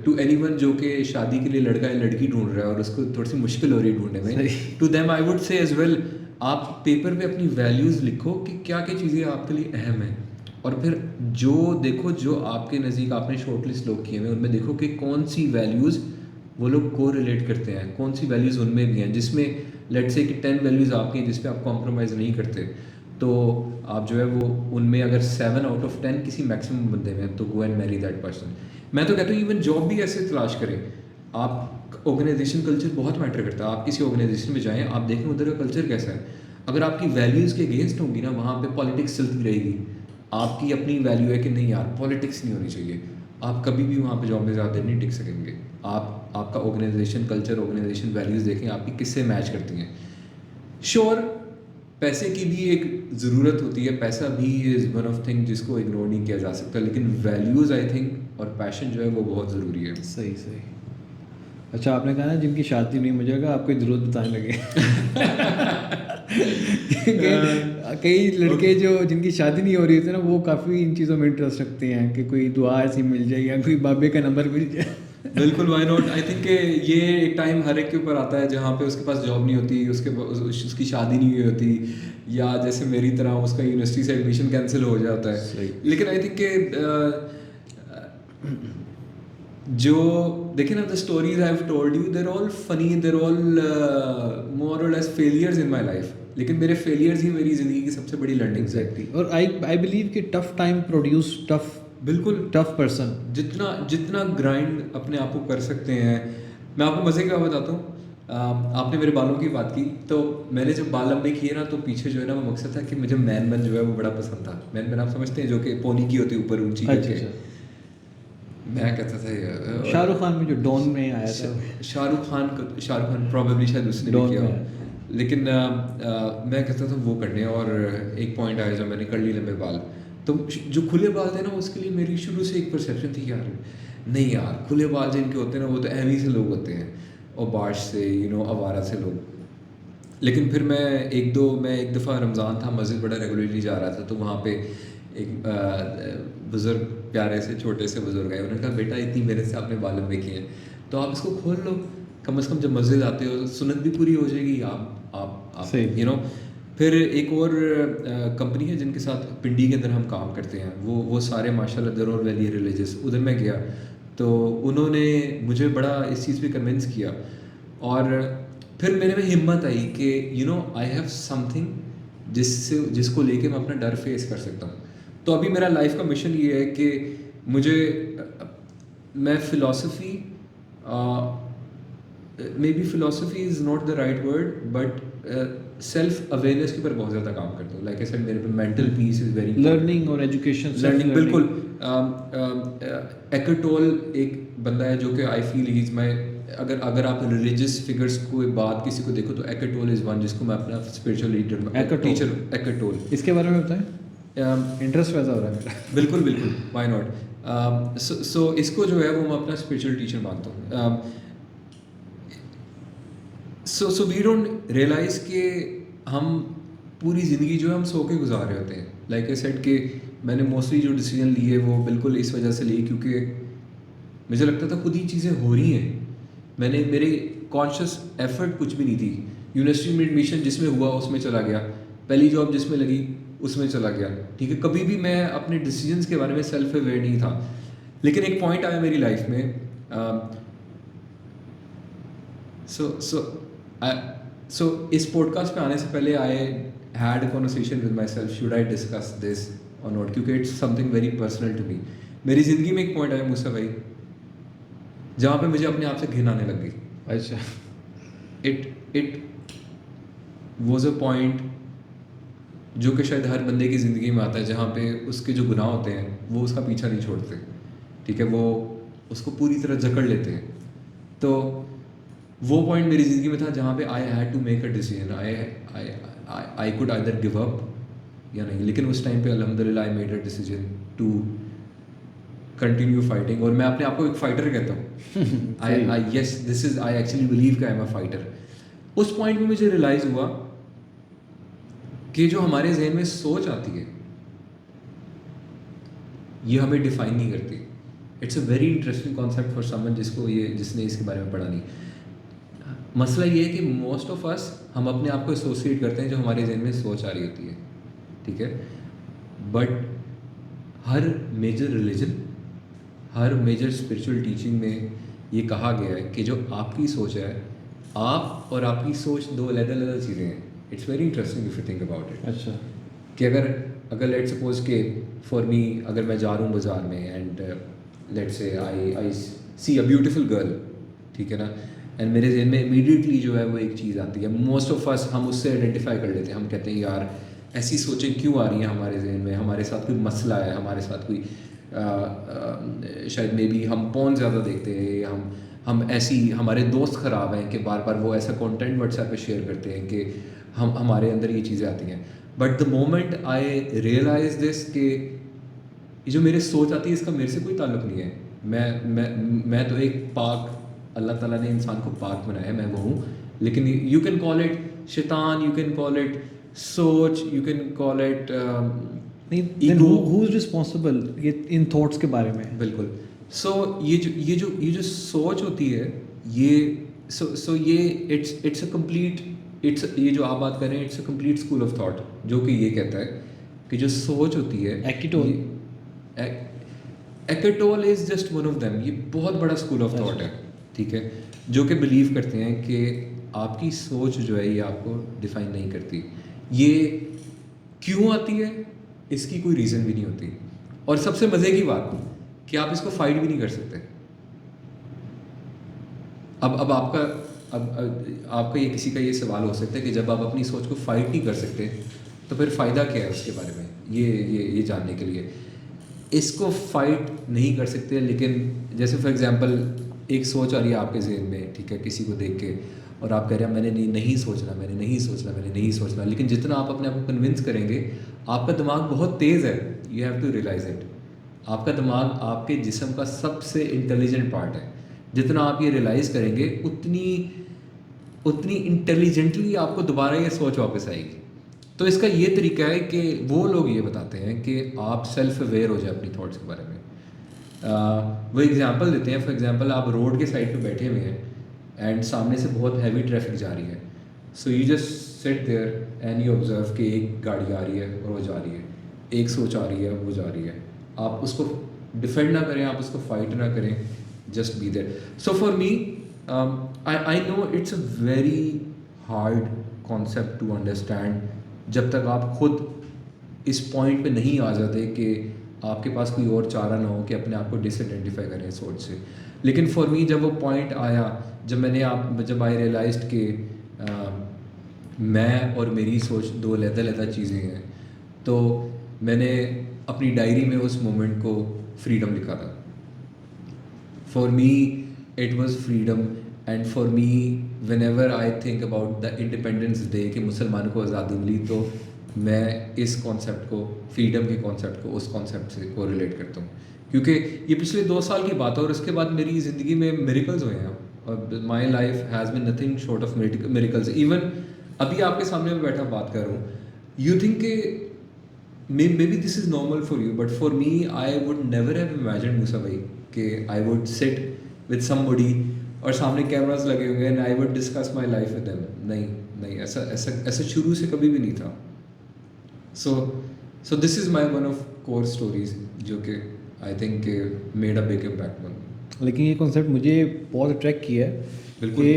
टू एनीवन जो कि शादी के लिए लड़का या लड़की ढूंढ रहा है और उसको थोड़ी सी मुश्किल हो रही है ढूंढने में, to them I would say as well, आप पेपर पे अपनी वैल्यूज़ लिखो कि क्या क्या चीज़ें आपके लिए अहम हैं, और फिर जो देखो जो आपके नज़दीक आपने शॉर्ट लिस्ट लोग किए हुए उनमें देखो कि कौन सी वैल्यूज़ वो लोग को रिलेट करते हैं, कौन सी वैल्यूज़ उनमें भी हैं, जिसमें लेट से कि 10 वैल्यूज़ आपकी हैं जिस पे आप कॉम्प्रोमाइज़ नहीं करते, तो आप जो है वो उनमें अगर 7 आउट ऑफ 10 किसी मैक्सिमम बंदे में, तो go and Mary that person. मैं तो कहता हूँ इवन जॉब भी ऐसे तलाश करें आप। ऑर्गेनाइजेशन कल्चर बहुत मैटर करता है। आप किसी ऑर्गेनाइजेशन में जाएँ, आप देखें उधर का कल्चर कैसा है। अगर आपकी वैल्यूज़ के अगेंस्ट होंगी ना, वहाँ पे पॉलिटिक्स चलती रहेगी। आपकी अपनी वैल्यू है कि नहीं यार पॉलिटिक्स नहीं होनी चाहिए, आप कभी भी वहाँ पे जॉब में ज़्यादा देर नहीं टिक सकेंगे। आपका ऑर्गेनाइजेशन कल्चर, ऑर्गेनाइजेशन वैल्यूज़ देखें आपकी किससे मैच करती हैं। श्योर पैसे की भी एक ज़रूरत होती है, पैसा भी इज़ वन ऑफ थिंग जिसको इग्नोर नहीं किया जा सकता, लेकिन वैल्यूज़ आई थिंक और पैशन जो है वो बहुत ज़रूरी है। सही सही। अच्छा, आपने कहा ना जिनकी शादी नहीं, मुझे लगा आपको ज़रूरत बताने लगे। कई लड़के जो जिनकी शादी नहीं हो रही होती ना, वो काफ़ी इन चीज़ों में इंटरेस्ट रखते हैं कि कोई दुआ ऐसी मिल जाए या कोई बाबे का नंबर मिल जाए। बिल्कुल, वाई नॉट। आई थिंक ये एक टाइम हर एक के ऊपर आता है जहाँ पे उसके पास जॉब नहीं होती, उसकी शादी नहीं हुई होती, या जैसे मेरी तरह उसका यूनिवर्सिटी से एडमिशन कैंसिल हो जाता है। लेकिन आई थिंक के जो देखें ना, the stories I have told you, they're all funny, they're all more और less failures in my life, लेकिन मेरे फेलियर्स ही मेरी ज़िंदगी की सबसे बड़ी लर्निंग है। और आई बिलीव कि टफ टाइम प्रोड्यूस टफ, बिल्कुल टफ पर्सन। जितना ग्राइंड अपने आप को कर सकते हैं। मैं आपको मज़े का बताता हूँ। आपने मेरे बालों की बात की, तो मैंने जब बाल लंबे किए ना, तो पीछे जो है ना वो मकसद था कि मुझे मैन बन जो है वो बड़ा पसंद था। मैन बन आप समझते हैं, जो कि पोनी की होती है ऊपर ऊंची करके। मैं कहता था यार, शाहरुख खान में जो डॉन में आया था, शाहरुख खान प्रॉबेबली शायद उसने भी किया, लेकिन मैं कहता था वो करने। और एक पॉइंट आया जब मैंने कर ली लंबे बाल, तो जो खुले बाल थे ना उसके लिए मेरी शुरू से एक परसेप्शन थी यार, नहीं यार खुले बाल जिनके होते हैं ना वो तो अहमी से लोग होते हैं, और बाश से आवारा से लोग। लेकिन फिर मैं एक दफ़ा रमज़ान था, मस्जिद बड़ा रेगुलरली जा रहा था, तो वहाँ पे एक बुज़ुर्ग प्यारे से छोटे से बुज़ुर्ग आए। उन्होंने कहा बेटा इतनी मेहनत से आपने बाल लंबे किए हैं, तो आप इसको खोल लो, कम से कम जब मस्जिद आते हो सुन्नत भी पूरी हो जाएगी। आप फिर एक और कंपनी है जिनके साथ पिंडी के अंदर हम काम करते हैं, वो सारे माशाल्लाह देयर आर वेरी रिलीजियस। उधर मैं गया तो उन्होंने मुझे बड़ा इस चीज़ पे कन्विंस किया, और फिर मेरे में हिम्मत आई कि आई हैव समथिंग जिसको लेके मैं अपना डर फेस कर सकता हूँ। तो अभी मेरा लाइफ का मिशन ये है कि मैं philosophy, may be philosophy is not the right word, but self awareness के ऊपर बहुत ज़्यादा काम करता हूँ. लाइक आई सेड, मेरे पे mental peace is very learning और एजुकेशन, लर्निंग. बिल्कुल. एकर्ट टोल एक बंदा है जो कि I feel he is my, अगर आप रिलीजियस फिगर्स को बात किसी को देखो तो एकर्ट टोल इज़ वन जिसको मैं अपना spiritual leader teacher. Eckert toll, इसके बारे में बताएं, इंटरेस्ट वैसा हो रहा है मेरा. बिल्कुल बिल्कुल, व्हाई नॉट. सो इसको जो है वो मैं अपना स्पिरिचुअल टीचर मानता हूँ. सो वी डोंट रियलाइज़ कि हम पूरी ज़िंदगी जो है हम सो के गुजार रहे होते हैं. लाइक आई सेड कि मैंने मोस्टली जो डिसीजन लिए वो बिल्कुल इस वजह से लिए क्योंकि मुझे लगता था खुद ही चीज़ें हो रही हैं. मैंने मेरे कॉन्शियस एफर्ट कुछ भी नहीं थी. यूनिवर्सिटी में एडमिशन जिसमें हुआ उसमें चला गया, पहली जॉब जिसमें लगी उसमें चला गया. ठीक है, कभी भी मैं अपने डिसीजंस के बारे में सेल्फ अवेयर नहीं था. लेकिन एक पॉइंट आया मेरी लाइफ में. सो इस पॉडकास्ट पे आने से पहले I had a conversation with myself, should I discuss this or not, क्योंकि it's something very personal to me. मेरी ज़िंदगी में एक पॉइंट आया मूसा भाई जहाँ पे मुझे अपने आप से घिन आने लग गई. अच्छा. इट वॉज अ पॉइंट जो कि शायद हर बंदे की ज़िंदगी में आता है, जहाँ पे उसके जो गुनाह होते हैं वो उसका पीछा नहीं छोड़ते. ठीक है, वो उसको पूरी तरह जकड़ लेते हैं. तो वो पॉइंट मेरी ज़िंदगी में था जहाँ पे I had to make a decision. I could either give up या नहीं. लेकिन उस टाइम पे अल्हम्दुलिल्लाह I made a decision to continue fighting. और मैं अपने आप को एक फाइटर कहता हूँ. I yes, this is, I actually believe कि आई एम अ फाइटर. उस पॉइंट में मुझे रियलाइज़ हुआ कि जो हमारे जहन में सोच आती है ये हमें डिफाइन नहीं करती. It's a very interesting concept for someone जिसने इसके बारे में पढ़ा नहीं. मसला ये है कि मोस्ट ऑफ अस हम अपने आप को एसोसिएट करते हैं जो हमारे जहन में सोच आ रही होती है. ठीक है, बट हर मेजर रिलीजन, हर मेजर स्पिरिचुअल टीचिंग में ये कहा गया है कि जो आपकी सोच है, आप और आपकी सोच दो अलग अलग चीज़ें हैं. It's very interesting if you think about it. अच्छा. कि अगर लेट सपोज के फॉर मी, अगर मैं जा रहा हूँ बाज़ार में एंड लेट से आई सी अ ब्यूटीफुल गर्ल, ठीक है ना, एंड मेरे जहन में इमीडिएटली जो है वो एक चीज़ आती है. मोस्ट ऑफ अस हम उससे आइडेंटिफाई कर लेते हैं. हम कहते हैं यार ऐसी सोचें क्यों आ रही हैं हमारे जहन में, हमारे साथ कोई मसला है, हमारे साथ कोई शायद मे बी हम पोर्न ज़्यादा देखते हैं, हम ऐसी, हमारे दोस्त ख़राब हैं कि बार बार वो ऐसा कंटेंट व्हाट्सएप पे शेयर करते हैं कि हमारे अंदर ये चीज़ें आती हैं. But the moment I realise this कि ये जो मेरे सोच आती है इसका मेरे से कोई ताल्लुक़ नहीं है. मैं तो एक पाक, अल्लाह ताला ने इंसान को पाक बनाया है, मैं वो हूँ. लेकिन यू कैन कॉल इट शैतान, यू कैन कॉल इट सोच, you can call it ego. Who is responsible ये इन थॉट्स के बारे में? बिल्कुल. सो ये जो सोच होती है ये ये इट्स अ कंप्लीट, ये जो आप बात कर रहे हैं it's a complete school of thought जो कि ये कहता है कि जो सोच होती है, Eckert toll is just one of them. ये बहुत बड़ा स्कूल ऑफ थॉट है, ठीक है, जो कि बिलीव करते हैं कि आपकी सोच जो है ये आपको डिफाइन नहीं करती. ये क्यों आती है इसकी कोई रीज़न भी नहीं होती. और सबसे मज़े की बात कि आप इसको फाइट भी नहीं कर सकते. अब आपका ये किसी का ये सवाल हो सकता है कि जब आप अपनी सोच को फाइट नहीं कर सकते तो फिर फ़ायदा क्या है उसके बारे में, ये जानने के लिए. इसको फाइट नहीं कर सकते, लेकिन जैसे फॉर एग्जांपल एक सोच आ रही है आपके जहन में, ठीक है, किसी को देख के, और आप कह रहे हैं मैंने नहीं सोचना. लेकिन जितना आप अपने आप को कन्विंस करेंगे, आपका दिमाग बहुत तेज़ है. You have to realise it. आपका दिमाग आपके जिस्म का सबसे इंटेलिजेंट पार्ट है. जितना आप ये रियलाइज़ करेंगे उतनी इंटेलिजेंटली आपको दोबारा ये सोच वापस आएगी. तो इसका ये तरीका है कि वो लोग ये बताते हैं कि आप सेल्फ अवेयर हो जाए अपनी थॉट्स के बारे में. वो एग्जांपल देते हैं. फॉर एग्जांपल आप रोड के साइड पे बैठे हुए हैं एंड सामने से बहुत हैवी ट्रैफिक जा रही है. So you just sit there and you observe कि एक गाड़ी आ रही है और वो जा रही है, एक सोच आ रही है वो जा रही है. आप उसको डिफेंड ना करें, आप उसको फाइट ना करें, just be there. So for me I know it's a very hard concept to understand जब तक आप खुद इस पॉइंट पे नहीं आ जाते कि आपके पास कोई और चारा ना हो कि अपने आप को डिसआइडेंटिफाई करें सोच से. लेकिन फॉर मी जब वो पॉइंट आया, जब आई रियलाइज्ड कि मैं और मेरी सोच दो अलग-अलग चीज़ें हैं। तो मैंने अपनी डायरी में उस मोमेंट को फ्रीडम लिखा था। For me, it was freedom, and for me, whenever I think about the Independence Day कि मुसलमानों को आज़ादी मिली, तो मैं इस कॉन्सेप्ट को, फ्रीडम के कॉन्सेप्ट को उस कॉन्सेप्ट से को रिलेट करता हूँ, क्योंकि ये पिछले 2 साल की बात है और उसके बाद मेरी ज़िंदगी में मिरेकल्स हुए हैं और my life has been nothing short of miracles. Even अभी आपके सामने मैं बैठा बात कर रहा हूँ, यू थिंक के maybe this is normal for you, but for me I would never have imagined, मूसा भाई, कि I would sit with somebody और सामने कैमरास लगे हुए and I would discuss my life with them। नहीं नहीं, ऐसा ऐसा ऐसा शुरू से कभी भी नहीं था। so this is my one of core stories जो कि I think made a big impact on me। लेकिन ये कॉन्सेप्ट मुझे बहुत अट्रैक्ट किया है बिल्कुल। कि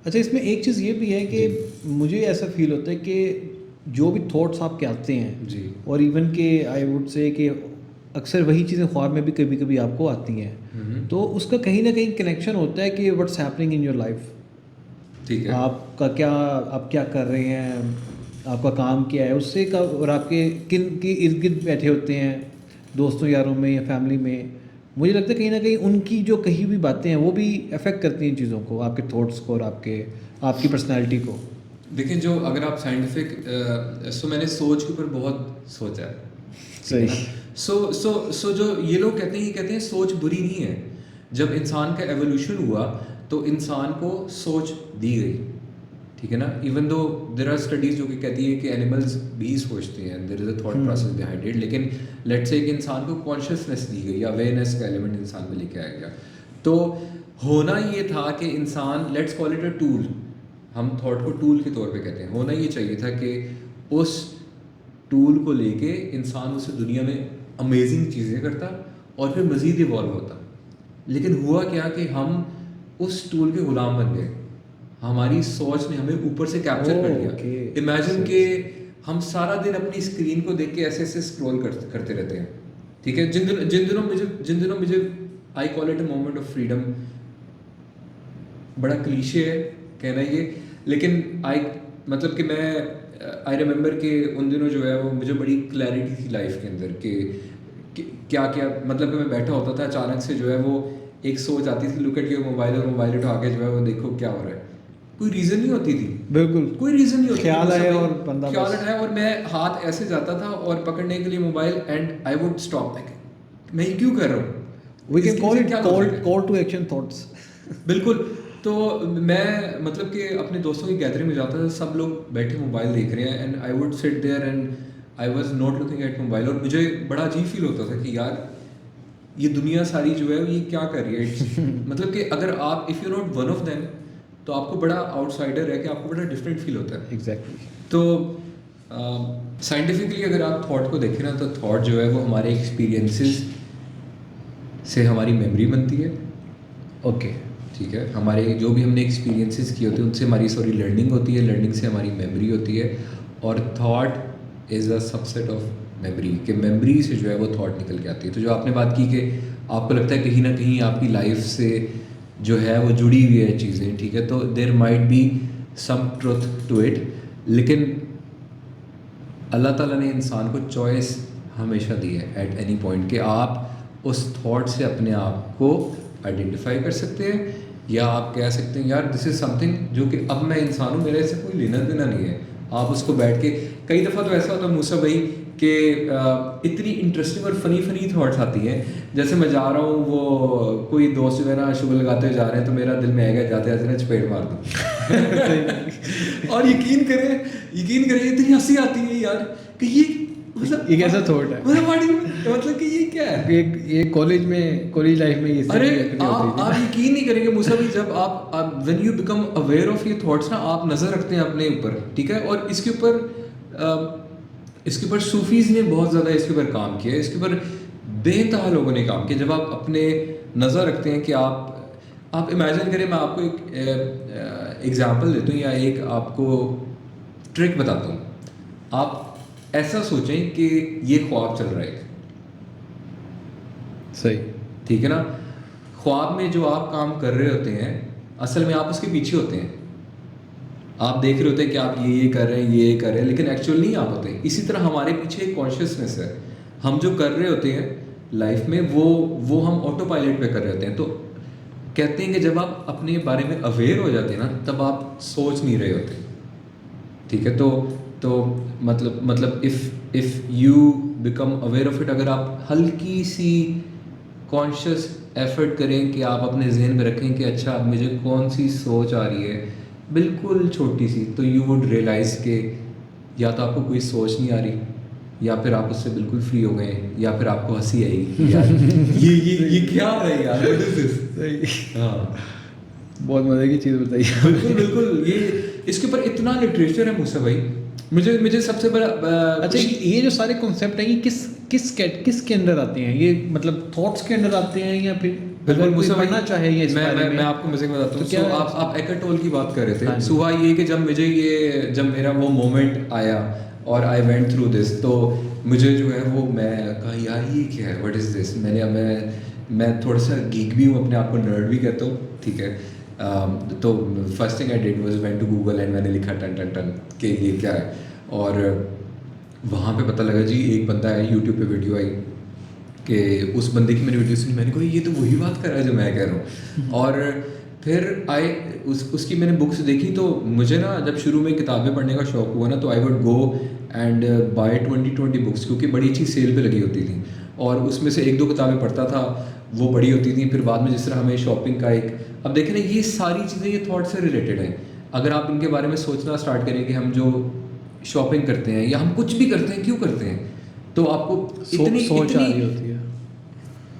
अच्छा, इसमें एक चीज़ ये भी है कि मुझे ऐसा फील होता है कि जो भी थॉट्स आपके आते हैं जी। और इवन के आई वुड से कि अक्सर वही चीज़ें ख्वाब में भी कभी कभी आपको आती हैं, तो उसका कहीं ना कहीं कनेक्शन होता है कि what's happening in your life. ठीक है। आप क्या कर रहे हैं, आपका काम क्या है, उससे का और आपके किन के इर्द गिर्द बैठे होते हैं, दोस्तों यारों में या फैमिली में। मुझे लगता है कहीं ना कहीं उनकी जो कही हुई बातें हैं वो भी अफेक्ट करती हैं चीज़ों को, आपके थॉट्स को और आपकी पर्सनैलिटी को। देखिए, जो अगर आप साइंटिफिक मैंने सोच के ऊपर बहुत सोचा है। सही। सो जो ये लोग कहते हैं सोच बुरी नहीं है। जब इंसान का एवोल्यूशन हुआ तो इंसान को सोच दी गई, ठीक है ना। Even though there are studies जो कि कहती है कि एनिमल्स भी सोचते हैं, there is a thought process behind it, लेकिन लेट्स से कि इंसान को कॉन्शियसनेस दी गई, अवेयरनेस का एलिमेंट इंसान में लेके आया गया। तो होना ये था कि इंसान, let's call it a tool, हम थॉट को टूल के तौर पे कहते हैं, होना ये चाहिए था कि उस टूल को लेके इंसान उस दुनिया में अमेजिंग चीज़ें करता और फिर मज़ीद इवॉल्व होता। लेकिन हुआ क्या कि हम उस टूल के गुलाम बन गए। हमारी सोच ने हमें ऊपर से कैप्चर कर लिया। इमेजिन कि हम सारा दिन अपनी स्क्रीन को देख के ऐसे ऐसे स्क्रॉल करते रहते हैं, ठीक है। जिन दिनों मुझे I call it a moment of freedom. बड़ा क्लीशे है कहना ये, लेकिन मतलब कि मैं आई रिमेंबर कि उन दिनों जो है वो मुझे बड़ी क्लैरिटी थी लाइफ के अंदर कि क्या क्या, मतलब कि मैं बैठा होता था, अचानक से जो है वो एक सोच आती थी, लुक एट योर मोबाइल, और मोबाइल उठा के जो है वो देखो क्या हो रहा है। कोई रीज़न नहीं होती थी, बिल्कुल कोई रीज़न नहीं होती, ख्याल है और बंदा ख्याल है, और मैं हाथ ऐसे जाता था और पकड़ने के लिए mobile, and I would stop like मैं ये क्यों कर रहा हूँ। We can call it call to action thoughts. बिल्कुल। तो मैं मतलब कि अपने दोस्तों की गैदरिंग में जाता था, सब लोग बैठे मोबाइल देख रहे हैं, and I would sit there and I was not looking at mobile, और मुझे बड़ा अजीब फील होता था कि यार ये दुनिया सारी जो है ये क्या कर रही है। मतलब कि अगर आप if you not one of them, तो आपको बड़ा आउटसाइडर है कि आपको बड़ा डिफरेंट फील होता है। एग्जैक्टली। तो साइंटिफिकली अगर आप थॉट को देखें ना, तो थॉट जो है वो हमारे एक्सपीरियंसेस से हमारी मेमोरी बनती है। ओके, ठीक है। हमारे जो भी हमने एक्सपीरियंसेस किए होते हैं उनसे हमारी सॉरी लर्निंग होती है, लर्निंग से हमारी मेमोरी होती है, और thought is a subset of memory, कि मेमोरी से जो है वो थॉट निकल के आती है। तो जो आपने बात की कि आपको लगता है कहीं ना कहीं आपकी लाइफ से जो है वो जुड़ी हुई है चीज़ें, ठीक है, तो there might be some truth to it, लेकिन अल्लाह ताला ने इंसान को चॉइस हमेशा दी है एट एनी पॉइंट, कि आप उस थॉट से अपने आप को आइडेंटिफाई कर सकते हैं, या आप कह सकते हैं यार दिस इज़ समथिंग जो कि अब मैं इंसान हूँ, मेरे से कोई लेना देना नहीं है। आप उसको बैठ के, कई दफ़ा तो ऐसा होता है मूसा भाई कि इतनी इंटरेस्टिंग और फनी थॉट्स आती हैं, जैसे मैं जा रहा हूँ, वो कोई दोस्त जो है ना शुगर लगाते हुए जा रहे हैं, तो मेरा दिल में आएगा जाते जाते ना चपेट मार दूँ। और यकीन करें इतनी हंसी आती है यार कि ये मतलब एक ऐसा थॉट है, मतलब कि ये क्या है। ये कॉलेज लाइफ में ये अरे आप यकीन नहीं करेंगे मूसा भाई, जब आप when you become aware of ये थॉट्स ना, आप नज़र रखते हैं अपने ऊपर, ठीक है। और इसके ऊपर सूफीज़ ने बहुत ज़्यादा इसके ऊपर काम किया है, इसके ऊपर बेतहा लोगों ने काम किया। जब आप अपने नज़र रखते हैं कि आप इमेजिन करें, मैं आपको एक एग्जांपल देता हूँ या एक आपको ट्रिक बताता हूँ। आप ऐसा सोचें कि ये ख्वाब चल रहा है, सही, ठीक है ना। ख्वाब में जो आप काम कर रहे होते हैं, असल में आप उसके पीछे होते हैं। आप देख रहे होते हैं कि आप ये कर रहे हैं, ये कर रहे हैं, लेकिन एक्चुअल नहीं आप होते। इसी तरह हमारे पीछे एक कॉन्शियसनेस है, हम जो कर रहे होते हैं लाइफ में वो हम ऑटो पायलट पे कर रहे होते हैं। तो कहते हैं कि जब आप अपने बारे में अवेयर हो जाते हैं ना, तब आप सोच नहीं रहे होते, ठीक है। तो मतलब if you become aware of it, अगर आप हल्की सी कॉन्शियस एफर्ट करें कि आप अपने जहन में रखें कि अच्छा अब मुझे कौन सी सोच आ रही है, बिल्कुल छोटी सी, तो यू वुड रियलाइज़ के या तो आपको कोई सोच नहीं आ रही, या फिर आप उससे बिल्कुल फ्री हो गए, या फिर आपको हंसी आएगी यार ये क्या है यार, व्हाट इज दिस। सही। हाँ बहुत मज़े की चीज़ बताई। बिल्कुल बिल्कुल, ये इसके ऊपर इतना लिटरेचर है मूसा भाई। मुझे सबसे बड़ा अच्छा, ये जो सारे कॉन्सेप्ट हैं ये किसके अंदर आते हैं? ये मतलब थॉट्स के अंदर आते हैं या फिर बिल्कुल अगर कोई मूसा भाई, पढ़ना चाहे ये इस बारे में? मैं आपको मजे में बताता हूँ। तो क्या So, है? आप एकर टोल की बात कर रहे हाँ थे। जी। सुबह ये कि जब मेरा वो मोमेंट आया और आई वेंट थ्रू दिस, तो मुझे जो है वो मैं कहा यार ये क्या है, व्हाट इज़ दिस। मैं थोड़ा सा गीक भी हूँ, अपने आप को नर्ड भी कहता हूँ, ठीक है। तो first thing I did was went to Google and मैंने लिखा टन टन टन कि ये क्या है, और वहाँ पे पता लगा जी एक बंदा है, यूट्यूब पे वीडियो आई कि उस बंदे की मैंने वीडियो सुनी, मैंने कहा ये तो वही बात कर रहा है जो मैं कह रहा हूँ। और फिर उसकी मैंने बुक्स देखी, तो मुझे ना जब शुरू में किताबें पढ़ने का शौक हुआ ना, तो I would go and buy 20 books, क्योंकि बड़ी अच्छी सेल पे लगी होती थी, और उसमें से एक दो किताबें पढ़ता था, वो बड़ी होती थी। फिर बाद में जिस तरह हमें शॉपिंग का एक, अब देखें ना ये सारी चीज़ें ये थॉट से रिलेटेड हैं। अगर आप इनके बारे में सोचना स्टार्ट करें कि हम जो शॉपिंग करते हैं या हम कुछ भी करते हैं क्यों करते हैं, तो आपको सोच आ रही होती है।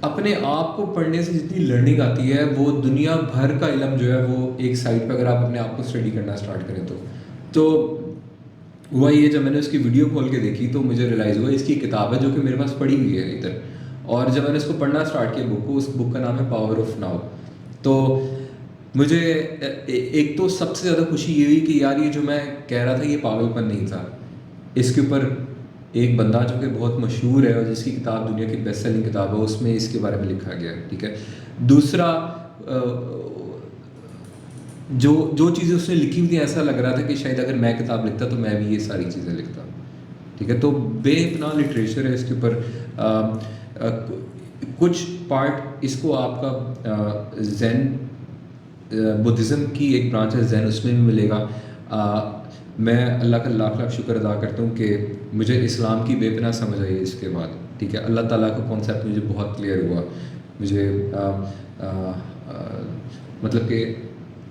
अपने आप को पढ़ने से जितनी लर्निंग आती है, वो दुनिया भर का इल्म जो है वो एक साइड पे अगर आप अपने आप को स्टडी करना स्टार्ट करें तो हुआ ये, जब मैंने उसकी वीडियो खोल के देखी तो मुझे रियलाइज़ हुआ इसकी किताब है जो कि मेरे पास पड़ी हुई है इधर, और जब मैंने उसको पढ़ना स्टार्ट किया बुक को, उस बुक का नाम है पावर ऑफ नाउ। तो मुझे एक तो सबसे ज़्यादा खुशी ये हुई कि यार ये जो मैं कह रहा था ये पागलपन नहीं था, इसके ऊपर एक बंदा जो कि बहुत मशहूर है और जिसकी किताब दुनिया की बेस्ट सेलिंग किताब है, उसमें इसके बारे में लिखा गया है, ठीक है। दूसरा जो चीज़ें उसने लिखी हुई, ऐसा लग रहा था कि शायद अगर मैं किताब लिखता तो मैं भी ये सारी चीज़ें लिखता, ठीक है। तो बेपनाह लिटरेचर है इसके ऊपर। कुछ पार्ट इसको आपका जैन बुद्धिज़्म की एक ब्रांच है जैन, उसमें भी मिलेगा। मैं अल्लाह का लाख लाख शुक्र अदा करता हूँ कि मुझे इस्लाम की बेपनाह समझ आई इसके बाद, ठीक है। अल्लाह ताला का कॉन्सेप्ट मुझे बहुत क्लियर हुआ, मुझे मतलब कि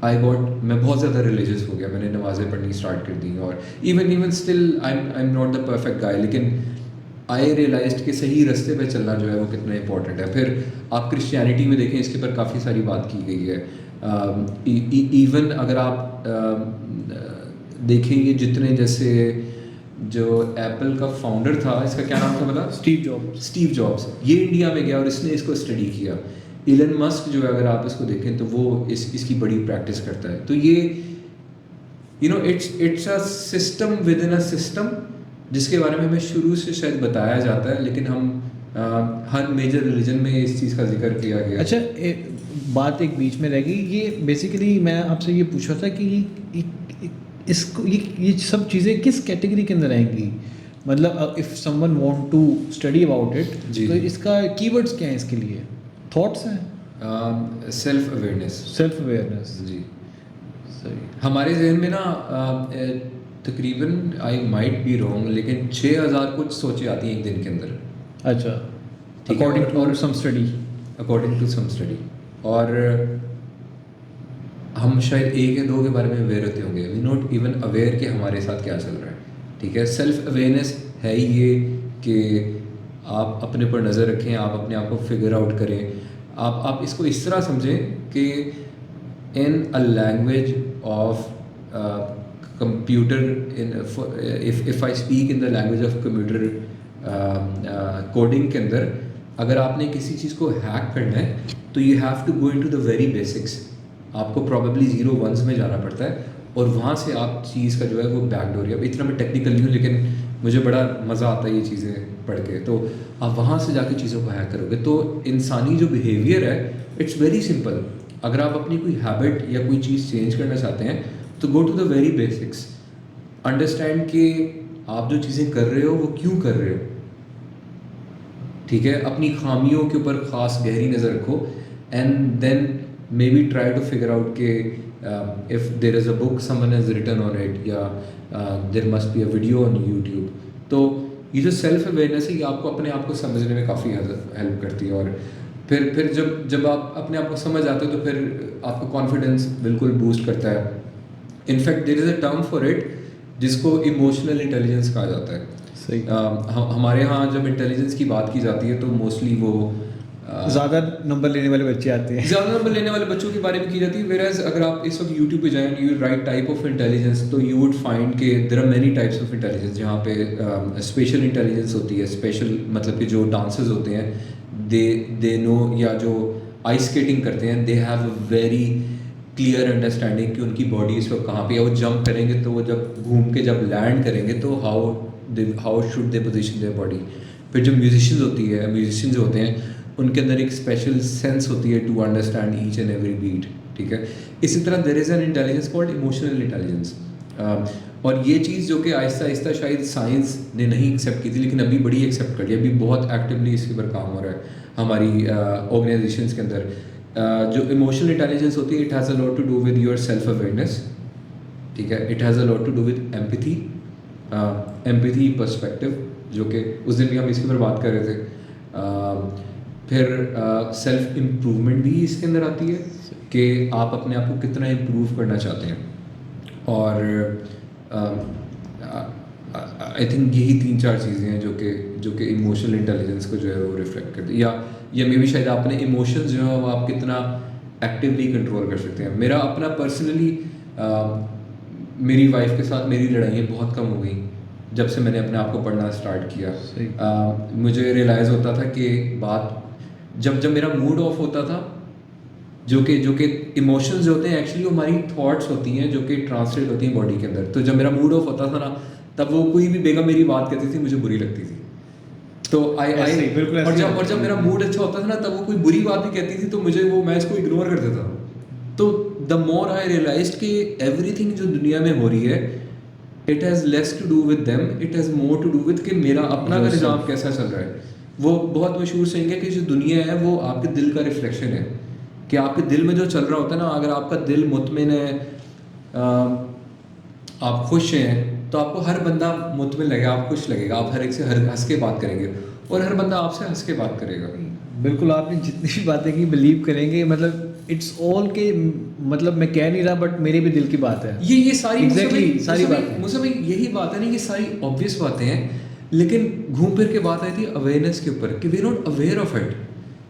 मैं बहुत ज़्यादा रिलीजियस हो गया, मैंने नमाज़ें पढ़नी स्टार्ट कर दी, और even still I am not the perfect guy, लेकिन आई रियलाइज्ड कि सही रास्ते पे चलना जो है वो कितना इंपॉर्टेंट है। फिर आप क्रिश्चियनिटी में देखें, इसके ऊपर काफ़ी सारी बात की गई है। इवन अगर आप देखें ये जितने, जैसे जो एप्पल का फाउंडर था, इसका क्या नाम था पता? Steve jobs. ये इंडिया में गया और इसने इसको स्टडी किया। इलन मस्क जो है, अगर आप इसको देखें तो वो इसकी बड़ी प्रैक्टिस करता है। तो ये it's a system with in a system, जिसके बारे में हमें शुरू से शायद बताया जाता है, लेकिन हम हर मेजर रिलीजन में इस चीज़ का जिक्र किया गया। अच्छा, बात एक बीच में रह गई, ये बेसिकली मैं आपसे ये पूछ रहा था कि इसको ये सब चीज़ें किस कैटेगरी के अंदर आएंगी? मतलब if someone want to study about it, तो इसका कीवर्ड्स क्या हैं इसके लिए? थॉट्स हैं, सेल्फ अवेयरनेस जी। सही। हमारे जहन में ना तकरीबन, आई माइट बी रॉन्ग, लेकिन 6000 कुछ सोचें आती हैं एक दिन के अंदर। अच्छा, अकॉर्डिंग टू सम स्टडी। और हम शायद एक या दो के बारे में अवेयर होते होंगे, वी नॉट इवन अवेयर कि हमारे साथ क्या चल रहा है, ठीक है। सेल्फ अवेयरनेस है ये कि आप अपने पर नज़र रखें, आप अपने आप को फिगर आउट करें। आप इसको इस तरह समझें कि in a language of computer, if I speak in the language of computer coding के अंदर, अगर आपने किसी चीज़ को हैक करना है तो you have to go into the very basics. आपको प्रॉबेबली 0 1s में जाना पड़ता है, और वहाँ से आप चीज़ का जो है वो बैकडोर, अब इतना मैं टेक्निकल नहीं हूँ, लेकिन मुझे बड़ा मज़ा आता है ये चीज़ें पढ़ के। तो आप वहाँ से जाके चीज़ों को हैक करोगे। तो इंसानी जो बिहेवियर है, इट्स वेरी सिंपल। अगर आप अपनी कोई हैबिट या कोई चीज़ चेंज करना चाहते हैं, तो go to the very basics, understand कि आप जो चीज़ें कर रहे हो वो क्यों कर रहे हो, ठीक है। अपनी खामियों के ऊपर ख़ास गहरी नज़र रखो, and then maybe try to figure out के if there is a book someone has written on it, या there must be a video on YouTube. तो ये जो सेल्फ अवेयरनेस है ये आपको अपने आप को समझने में काफ़ी हेल्प करती है, और फिर जब आप अपने आप को समझ आते हो तो फिर आपका कॉन्फिडेंस बिल्कुल बूस्ट करता है। In fact there is a term for it जिसको इमोशनल इंटेलिजेंस कहा जाता है। सही। हमारे यहाँ जब इंटेलिजेंस की बात की जाती है तो मोस्टली वो ज़्यादा नंबर लेने वाले बच्चे आते हैं। ज़्यादा नंबर लेने वाले बच्चों के बारे में की जाती है। वेराज अगर आप इस वक्त यूट्यूब पे जाएं you write type of intelligence, तो यू वुड फाइंड के there are many types of intelligence, जहाँ पे स्पेशल इंटेलिजेंस होती है। स्पेशल मतलब कि जो डांसर्स होते हैं दे नो, या जो आइस स्केटिंग करते हैं they have a very clear understanding कि उनकी बॉडी इस वक्त कहाँ पे है। वो जंप करेंगे तो वो जब घूम के जब लैंड करेंगे तो how should they position their body. फिर जो म्यूजिशियंस होते हैं उनके अंदर एक स्पेशल सेंस होती है to understand each and every beat, ठीक है। इसी तरह there is an intelligence called emotional intelligence, और ये चीज़ जो कि आहिस्ता आहिस्ता शायद साइंस ने नहीं एक्सेप्ट की थी लेकिन अभी बड़ी एक्सेप्ट कर लिया, अभी बहुत एक्टिवली इसके ऊपर काम हो रहा है हमारी ऑर्गेनाइजेशंस के अंदर। जो इमोशनल इंटेलिजेंस होती है it has a lot to do with your self awareness, ठीक है। It has a lot to do with empathy perspective, जो कि उस दिन भी हम इसके ऊपर बात कर रहे थे। फिर सेल्फ इम्प्रूवमेंट भी इसके अंदर आती है कि आप अपने आप को कितना इम्प्रूव करना चाहते हैं, और आई थिंक यही 3-4 चीज़ें हैं जो कि इमोशनल इंटेलिजेंस को जो है वो रिफ्लेक्ट करती है, या मे बी शायद अपने इमोशंस जो हैं वो आप कितना एक्टिवली कंट्रोल कर सकते हैं। मेरा अपना पर्सनली मेरी वाइफ के साथ मेरी लड़ाइयाँ बहुत कम हो गई जब से मैंने अपने आप को पढ़ना स्टार्ट किया। मुझे रियलाइज़ होता था कि बात जब मेरा मूड ऑफ होता था, जो कि इमोशंस जो होते हैं एक्चुअली हमारी थॉट्स होती हैं जो कि ट्रांसलेट होती हैं बॉडी के अंदर। तो जब मेरा मूड ऑफ होता था ना तब वो कोई भी बेगम मेरी बात कहती थी मुझे बुरी लगती थी। तो और जब मेरा मूड अच्छा होता था ना तब वो कोई बुरी बात भी कहती थी तो मैं इसको इग्नोर कर देता था। तो द मोर आई रियलाइज्ड कि एवरीथिंग जो दुनिया में हो रही है it has less to do with them, it has more to do with कि मेरा अपना का निज़ाम कैसा चल रहा है। वो बहुत मशहूर सेइंग है कि जो दुनिया है वो आपके दिल का रिफ्लेक्शन है, कि आपके दिल में जो चल रहा होता है ना, अगर आपका दिल मुतमिन है, आप खुश हैं तो आपको हर बंदा मुतमिन लगेगा, आप खुश लगेगा, आप हर एक से हंस के बात करेंगे और हर बंदा आपसे हंस के बात करेगा। बिल्कुल, आपने जितनी भी बातें की बिलीव करेंगे, मतलब इट्स ऑल के मतलब मैं कह नहीं रहा बट मेरे भी दिल की बात है ये सारी सारी बातें मुझे यही बात है ना, ये सारी ऑब्वियस बातें हैं, लेकिन घूम फिर के बात आई थी अवेयरनेस के ऊपर कि we not aware of it.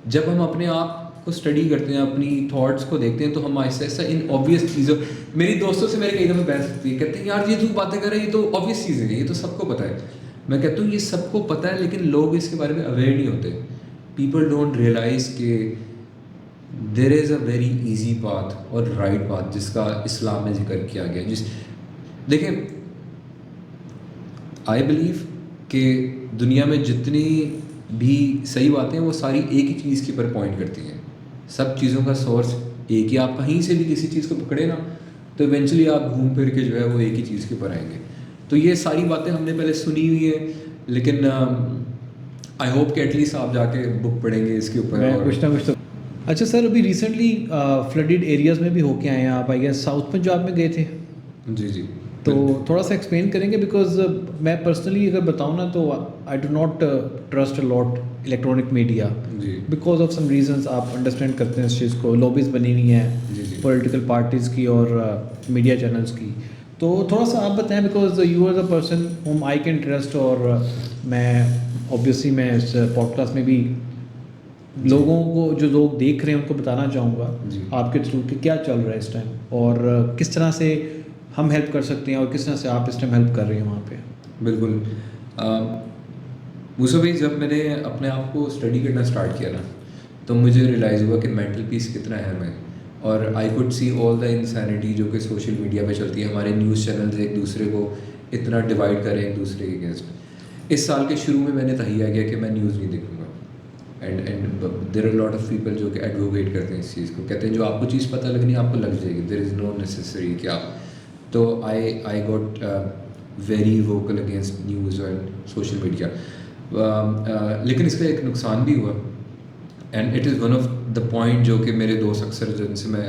जब हम अपने आप को स्टडी करते हैं, अपनी थॉट्स को देखते हैं, तो हम ऐसा ऐसा इन ऑब्वियस चीज़ों, मेरी दोस्तों से मेरे कई दफ़े बहस होती है, कहते हैं यार ये तू बातें कर रहे हैं ये तो ऑब्वियस चीज़ें हैं, ये तो सबको पता है। मैं कहता हूँ ये सबको पता है लेकिन लोग इसके बारे में अवेयर नहीं होते। पीपल डोंट रियलाइज के there is a very easy path और राइट पाथ जिसका इस्लाम में जिक्र किया गया। देखें, आई बिलीव कि दुनिया में जितनी भी सही बातें हैं वो सारी एक ही चीज़ के ऊपर पॉइंट करती हैं। सब चीज़ों का सोर्स एक ही। आप कहीं से भी किसी चीज़ को पकड़े ना तो इवेंचुअली आप घूम फिर के जो है वो एक ही चीज़ के ऊपर आएंगे। तो ये सारी बातें हमने पहले सुनी हुई है, लेकिन आई होप कि एटलीस्ट आप जाके बुक पढ़ेंगे इसके ऊपर कुछ ना कुछ तो। अच्छा सर, अभी रिसेंटली फ्लडेड एरियाज़ में भी होके आए हैं आप, आई गेस साउथ पंजाब में गए थे। जी तो थोड़ा सा एक्सप्लेन करेंगे, बिकॉज मैं पर्सनली अगर बताऊँ ना तो I do not trust a lot electronic media because of some reasons. आप अंडरस्टैंड करते हैं इस चीज़ को, लॉबीज़ बनी हुई हैं पॉलिटिकल पार्टीज़ की और मीडिया चैनल्स की। तो थोड़ा सा आप बताएं, because you are the person whom I can trust, और मैं ऑब्वियसली मैं इस पॉडकास्ट में भी लोगों को, जो लोग देख रहे हैं उनको बताना चाहूँगा आपके थ्रू कि क्या चल रहा है इस टाइम और किस तरह से हम हेल्प कर सकते हैं और किस तरह से आप इस टाइम हेल्प कर रहे हैं वहाँ पे। बिल्कुल। मूसा भाई, जब मैंने अपने आप को स्टडी करना स्टार्ट किया ना तो मुझे रियलाइज़ हुआ कि मेंटल पीस कितना अहम है। और I could see all the insanity जो कि सोशल मीडिया पे चलती है। हमारे न्यूज़ चैनल्स एक दूसरे को इतना डिवाइड करें एक दूसरे के अगेंस्ट। इस साल के शुरू में मैंने तहिया किया कि मैं न्यूज़ नहीं देखूँगा। And there are lot of people जो कि एडवोकेट करते हैं इस चीज़ को, कहते हैं जो आपको चीज़ पता लगनी आपको लग जाएगी। देयर इज़ नो नेसेसरी कि आप तो I got very vocal against news and social media. लेकिन इसका एक नुकसान भी हुआ, and it is one of the point जो कि मेरे दोस्त अक्सर जिनसे मैं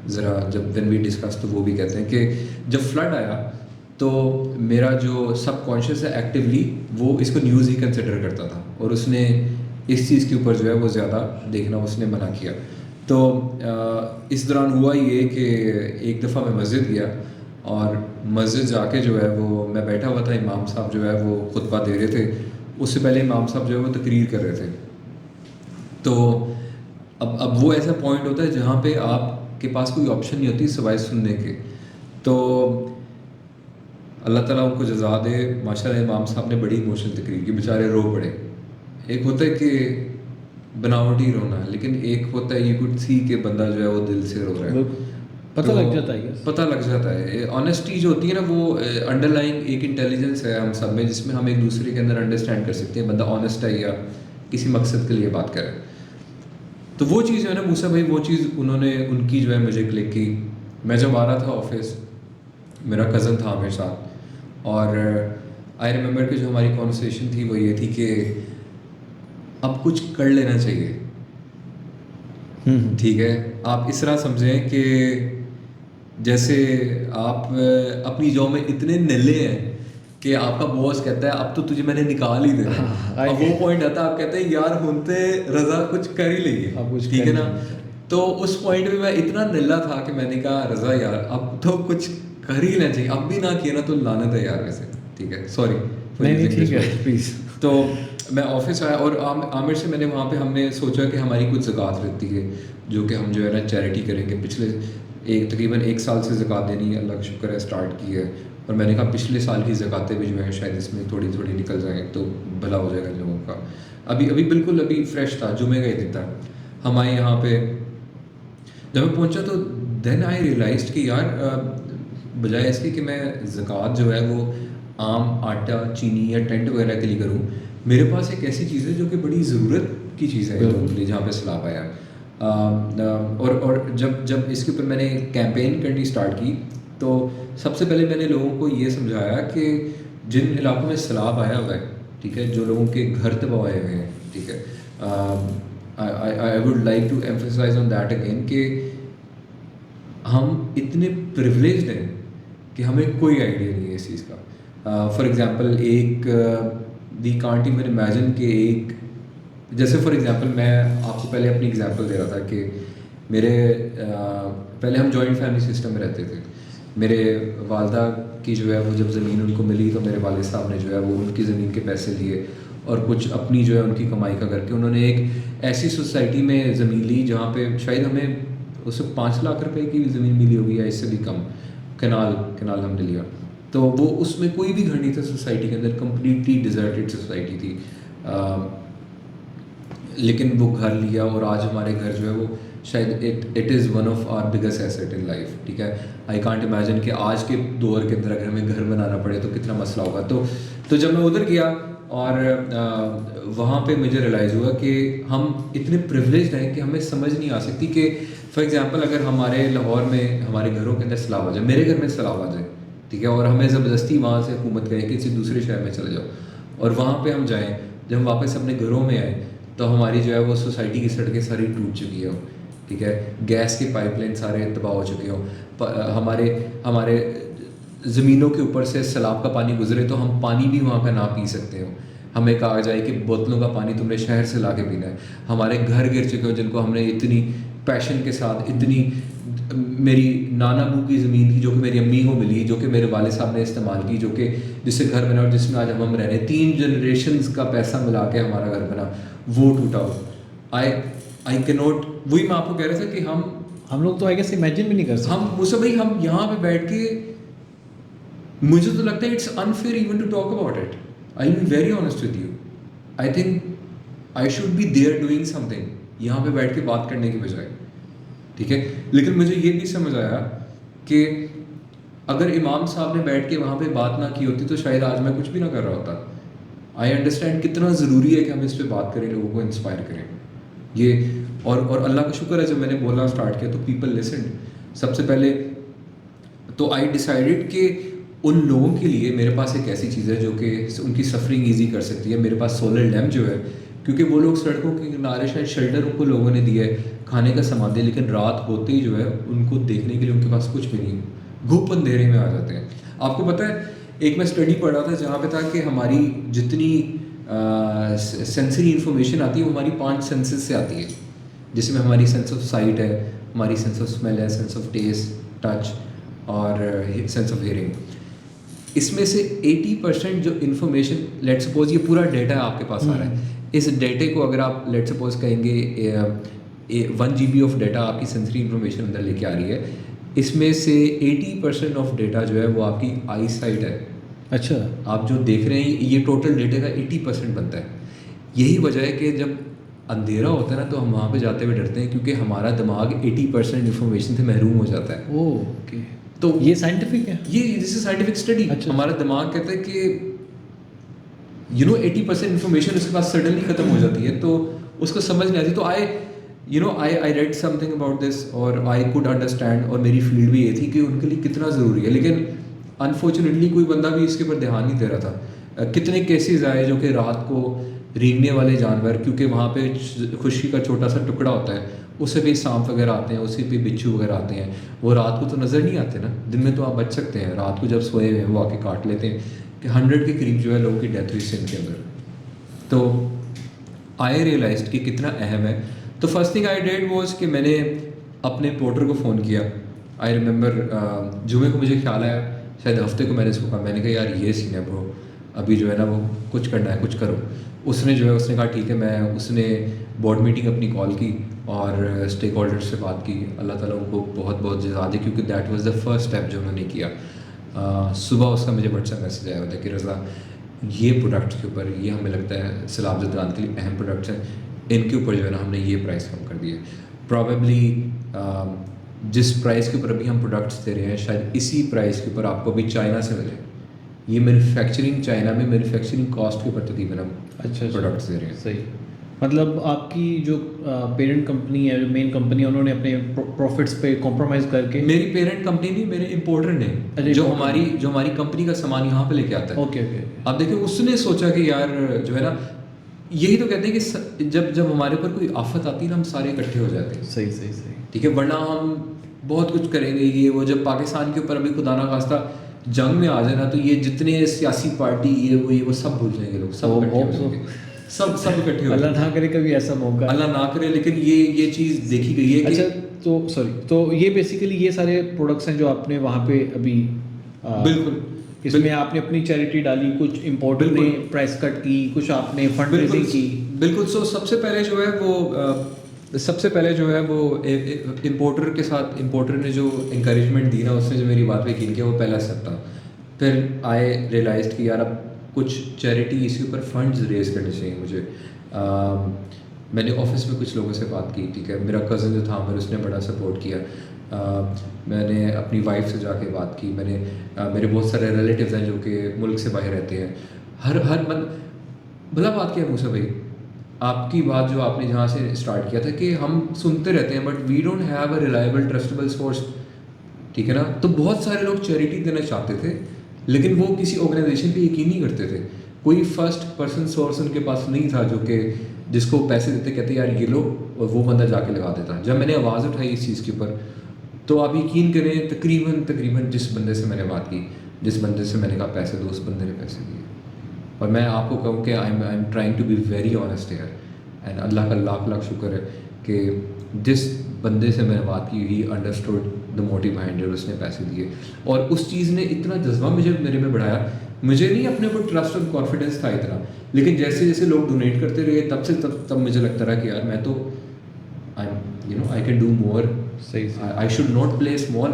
ज़रा जब व्हेन वी डिस्कस तो वो भी कहते हैं कि जब फ्लड आया तो मेरा जो सबकॉन्शियस है एक्टिवली वो इसको न्यूज़ ही कंसिडर करता था, और उसने इस चीज़ के ऊपर जो है वो ज़्यादा देखना उसने मना किया। तो इस दौरान हुआ ये कि एक दफ़ा मैं मस्जिद गया, और मस्जिद जाके जो है वो मैं बैठा हुआ था, इमाम साहब जो है वो खुतबा दे रहे थे, उससे पहले इमाम साहब जो है वो तकरीर कर रहे थे। तो अब वो ऐसा पॉइंट होता है जहाँ पे आपके पास कोई ऑप्शन नहीं होती सिवाय सुनने के। तो अल्लाह ताला उनको जज़ा दे, माशाल्लाह इमाम साहब ने बड़ी इमोशनल तकरीर की, बेचारे रो पड़े। एक होता है कि बनावटी रोना, लेकिन एक होता है यू कुड सी कि बंदा जो है वो दिल से रो रहा है, पता तो लग जाता है। पता लग जाता है। ऑनेस्टी जो होती है ना, वो अंडरलाइंग एक इंटेलिजेंस है हम सब में, जिसमें हम एक दूसरे के अंदर अंडरस्टैंड कर सकते हैं बंदा ऑनेस्ट है या किसी मकसद के लिए बात कर रहा है। तो वो चीज़ है ना मूसा भाई, वो चीज़ उन्होंने उनकी जो है मुझे क्लिक की। मैं जब आ रहा था ऑफिस, मेरा कज़न था मेरे साथ, और आई रिमेंबर कि जो हमारी कॉन्वर्सेशन थी वो ये थी कि अब कुछ कर लेना चाहिए। ठीक है, आप इस तरह समझें कि जैसे आप अपनी जॉब में इतने निले हैं कि आपका बॉस कहता है अब तो तुझे मैंने निकाल ही देना है। अब वो पॉइंट आता है, आप कहते हैं यार होते रजा कुछ कर ही लेंगे, ठीक है ना। तो उस पॉइंट में मैं इतना निल्ला था कि मैंने कहा रजा यार अब तो कुछ कर ही लेना चाहिए, अब भी ना किया ना तो लानत है यार वैसे, ठीक है, सॉरी। नहीं ठीक है प्लीज़। तो मैं ऑफिस आया, और आमिर से मैंने वहाँ पे हमने सोचा कि हमारी कुछ ज़कात रहती है जो कि हम जो है ना चैरिटी करेंगे। पिछले तकरीबन 1 साल से ज़कात देनी है, अल्लाह का शुक्र है स्टार्ट की है, और मैंने कहा पिछले साल की ज़कातें भी जो है शायद इसमें थोड़ी थोड़ी निकल जाएँ तो भला हो जाएगा लोगों का। अभी बिल्कुल अभी फ्रेश था, जुमे का ही दिन था। हम आए यहाँ पे, जब मैं पहुँचा तो देन आई रियलाइज्ड कि यार बजाय इसके कि मैं ज़कात जो है वो आम आटा चीनी या टेंट वगैरह के लिए करूँ, मेरे पास एक ऐसी चीज़ है जो कि बड़ी ज़रूरत की चीज़ है लोगों के लिए, जहाँ पे सलाब आया। और जब इसके ऊपर मैंने कैंपेन करनी स्टार्ट की, तो सबसे पहले मैंने लोगों को ये समझाया कि जिन इलाकों में सैलाब आया हुआ है, ठीक है, जो लोगों के घर तबाह हुए हैं, ठीक है, I would like to emphasise on that again कि हम इतने प्रिविलेज्ड हैं कि हमें कोई आइडिया नहीं है इस चीज़ का। फॉर एग्ज़ाम्पल एक वी कांट इवन इमेजिन कि एक जैसे फॉर एग्ज़ाम्पल मैं आपको पहले अपनी एग्ज़ाम्पल दे रहा था कि मेरे पहले हम जॉइंट फैमिली सिस्टम में रहते थे। मेरे वालदा की जो है वो जब ज़मीन उनको मिली तो मेरे वालिद साहब ने जो है वो उनकी ज़मीन के पैसे लिए और कुछ अपनी जो है उनकी कमाई का करके उन्होंने एक ऐसी सोसाइटी में ज़मीन ली जहाँ पे शायद हमें उससे 5 लाख रुपए की भी ज़मीन मिली होगी या इससे भी कम। कनाल हमने लिया, तो वो उसमें कोई भी घर नहीं था सोसाइटी के अंदर, कम्प्लीटली डिजर्टेड सोसाइटी थी। लेकिन वो घर लिया और आज हमारे घर जो है वो शायद it is one of our biggest asset in life, ठीक है। आई कांट इमेजिन कि आज के दौर के अंदर अगर हमें घर बनाना पड़े तो कितना मसला होगा। तो जब मैं उधर गया और वहाँ पे मुझे रियलाइज़ हुआ कि हम इतने प्रिविलेज्ड हैं कि हमें समझ नहीं आ सकती कि फॉर एग्ज़ाम्पल अगर हमारे लाहौर में हमारे घरों के अंदर सैलाब आ जाए, मेरे घर में सैलाब आ जाए, ठीक है, और हमें ज़बरदस्ती वहाँ से हुकूमत कहे कि किसी दूसरे शहर में चले जाओ और वहाँ पे हम जाएं, जब हम वापस अपने घरों में आए तो हमारी जो है वो सोसाइटी की सड़कें सारी टूट चुकी हो, ठीक है, गैस के पाइपलाइन सारे तबाह हो चुके हों, हमारे ज़मीनों के ऊपर से सैलाब का पानी गुजरे तो हम पानी भी वहाँ का ना पी सकते हो। हमें कहा जाए कि बोतलों का पानी तुमने शहर से ला के पीना है। हमारे घर गिर चुके हो जिनको हमने इतनी पैशन के साथ, इतनी मेरी नाना बू की ज़मीन थी जो कि मेरी अम्मी को मिली, जो कि मेरे वाले साहब ने इस्तेमाल की, जो कि जिससे घर बना और जिसमें आज हम रह रहे हैं, 3 जनरेशन्स का पैसा मिला के हमारा घर बना, वो टूटा हो। आई कैन नॉट, वही मैं आपको कह रहा था कि हम लोग तो आई गेस इमेजिन भी नहीं कर सकते। हम मुझसे भाई हम यहाँ पे बैठ के, मुझे तो लगता है it's unfair even to talk about it. I will be very honest with you, I think I should be there doing something, यहाँ पे बैठ के बात करने की बजाय, ठीक है। लेकिन मुझे ये भी समझ आया कि अगर इमाम साहब ने बैठ के वहाँ पे बात ना की होती तो शायद आज मैं कुछ भी ना कर रहा होता। आई अंडरस्टैंड कितना ज़रूरी है कि हम इस पर बात करें, लोगों को इंस्पायर करें ये। और अल्लाह का शुक्र है जब मैंने बोलना स्टार्ट किया तो पीपल लिसन्ड। सबसे पहले तो आई डिसाइडेड कि उन लोगों के लिए मेरे पास एक ऐसी चीज़ है जो कि उनकी सफरिंग ईजी कर सकती है। मेरे पास सोलर लैम्प जो है, क्योंकि वो लोग सड़कों के किनारे शायद शेल्टर उनको लोगों ने दिया है, खाने का सामान दिया, लेकिन रात होते ही जो है उनको देखने के लिए उनके पास कुछ भी नहीं, घूप अंधेरे में आ जाते हैं। आपको पता है, एक मैं स्टडी पढ़ रहा था जहाँ पे था कि हमारी जितनी सेंसरी इंफॉर्मेशन आती है वो हमारी 5 सेंसेस से आती है, जिसमें हमारी सेंस ऑफ साइट है, हमारी सेंस ऑफ स्मेल है, सेंस ऑफ टेस्ट, टच और सेंस ऑफ हियरिंग। इसमें से 80% जो इन्फॉर्मेशन, लेट सपोज ये पूरा डेटा आपके पास आ रहा है, इस डेटे को अगर आप लेट सपोज कहेंगे 1 GB ऑफ डेटा आपकी सेंसरी इन्फॉर्मेशन अंदर लेके आ रही है, इसमें से 80% ऑफ डेटा जो है वो आपकी आई साइट है। अच्छा, आप जो देख रहे हैं ये टोटल डेटे का 80% बनता है। यही वजह है कि जब अंधेरा होता है ना तो हम वहाँ पे जाते हुए डरते हैं, क्योंकि हमारा दिमाग 80% इन्फॉर्मेशन से महरूम हो जाता है। ओके, तो ये साइंटिफिक है, ये दिस इज साइंटिफिक स्टडी। अच्छा। हमारा दिमाग कहता है कि 80% इन्फॉर्मेशन उसके पास सडनली खत्म हो जाती है, तो उसको समझ नहीं आती। तो I read something about this और आई कुड अंडरस्टैंड, और मेरी फील्ड भी ये थी कि उनके लिए कितना ज़रूरी है, लेकिन अनफॉर्चुनेटली कोई बंदा भी इसके ऊपर ध्यान नहीं दे रहा था। कितने केसेस आए जो कि रात को रेंगने वाले जानवर, क्योंकि वहाँ पे खुशी का छोटा सा टुकड़ा होता है, उससे भी सांप वगैरह आते हैं, उससे भी बिच्छू वगैरह आते हैं, वो रात को तो नज़र नहीं आते ना, दिन में तो आप बच सकते हैं, रात को जब सोए हुए हैं वो आके काट लेते हैं। कि 100 के करीब जो है लोगों की डेथ हुई सिंध के अंदर। तो आई रियलाइज्ड कि कितना अहम है। तो first thing I did was कि मैंने अपने पोर्टर को फ़ोन किया। आई रिमेंबर जुमे को मुझे ख्याल आया, शायद हफ्ते को मैंने इसको कहा, मैंने कहा यार ये सीन है ब्रो, अभी जो है ना वो कुछ करना है, कुछ करो। उसने कहा ठीक है। उसने बोर्ड मीटिंग अपनी कॉल की और स्टेक होल्डर से बात की। अल्लाह ताला उनको बहुत बहुत जज़ा दे, क्योंकि that was the first step जो उन्होंने किया। सुबह उसका मुझे व्हाट्सएप मैसेज आया था कि रज़ा ये प्रोडक्ट के ऊपर, ये हमें लगता है सैलाब ज़दगान के लिए अहम प्रोडक्ट्स हैं, इनके ऊपर जो है ना हमने ये प्राइस कम कर दी है। प्रॉबेबली जिस प्राइस के ऊपर अभी हम प्रोडक्ट्स दे रहे हैं, शायद इसी प्राइस के ऊपर आपको अभी चाइना से मिले। ये मैन्युफैक्चरिंग, चाइना में मैन्युफैक्चरिंग कॉस्ट के ऊपर तकरीबन हम प्रोडक्ट्स दे रहे हैं। सही। मतलब आपकी जो पेरेंट कंपनी है, जो मेन कंपनी है, उन्होंने अपने प्रॉफिट्स पे कॉम्प्रोमाइज़ करके, मेरी पेरेंट कंपनी नहीं, मेरे इम्पोर्टर ने, जो हमारी कंपनी का सामान यहाँ पे लेके आता है। ओके। आप देखिए, उसने सोचा कि यार जो है ना, यही तो कहते हैं कि जब हमारे ऊपर कोई आफत आती है ना, हम सारे इकट्ठे हो जाते हैं। सही। ठीक है, वरना हम बहुत कुछ करेंगे। ये वो जब पाकिस्तान के ऊपर अभी खुदा ना खास्ता जंग में आ जाए ना, तो ये जितने सियासी पार्टी ये वो सब भूल जाएंगे लोग, सब इकट्ठे हो जाएंगे, सब इकट्ठे हो। अल्लाह ना करे कभी ऐसा मौका, अल्लाह ना करे, लेकिन ये चीज़ देखी गई है। अच्छा, तो ये बेसिकली ये सारे प्रोडक्ट्स हैं जो आपने वहाँ पे अभी बिल्कुल इसमें आपने अपनी चैरिटी डाली, कुछ इम्पोर्टर ने प्राइस कट की, कुछ आपने फंड रेजिंग की। बिल्कुल। सो सबसे पहले जो है वो इम्पोर्टर के साथ, इम्पोर्टर ने जो इंकरेजमेंट दी ना, उसने जो मेरी बात पे यकीन किया, वो पहला स्टेप था। फिर आई रियलाइज्ड कि यार अब कुछ चैरिटी इसके ऊपर फंड्स रेज करने चाहिए मुझे। मैंने ऑफिस में कुछ लोगों से बात की, ठीक है, मेरा कज़न जो था उसने बड़ा सपोर्ट किया। मैंने अपनी वाइफ से जाके बात की। मेरे बहुत सारे रिलेटिव्स हैं जो कि मुल्क से बाहर रहते हैं। हर भला बात क्या है मूसा भाई, आपकी बात जो आपने जहाँ से स्टार्ट किया था कि हम सुनते रहते हैं but we don't have a reliable trustable source, ठीक है ना। तो बहुत सारे लोग चैरिटी देना चाहते थे, लेकिन वो किसी ऑर्गेनाइजेशन पे यकीन नहीं करते थे। कोई फर्स्ट पर्सन सोर्स उनके पास नहीं था जो कि जिसको पैसे देते, कहते यार ये लो, और वो बंदा जाके लगा देता। जब मैंने आवाज़ उठाई इस चीज़ के ऊपर, तो आप यकीन करें तकरीबन जिस बंदे से मैंने बात की, जिस बंदे से मैंने कहा पैसे दो, उस बंदे ने पैसे दिए। और मैं आपको कहूँ कि I am trying to be very honest here, and Allah का लाख शुक्र है कि जिस बंदे से मैंने बात की, he understood the motive behind it, उसने पैसे दिए। और उस चीज़ ने इतना जज्बा मेरे में बढ़ाया। मुझे नहीं अपने ऊपर ट्रस्ट और कॉन्फिडेंस था इतना, लेकिन जैसे जैसे लोग डोनेट करते रहे, तब मुझे लगता रहा कि यार मैं तो I can do more. I should not play small,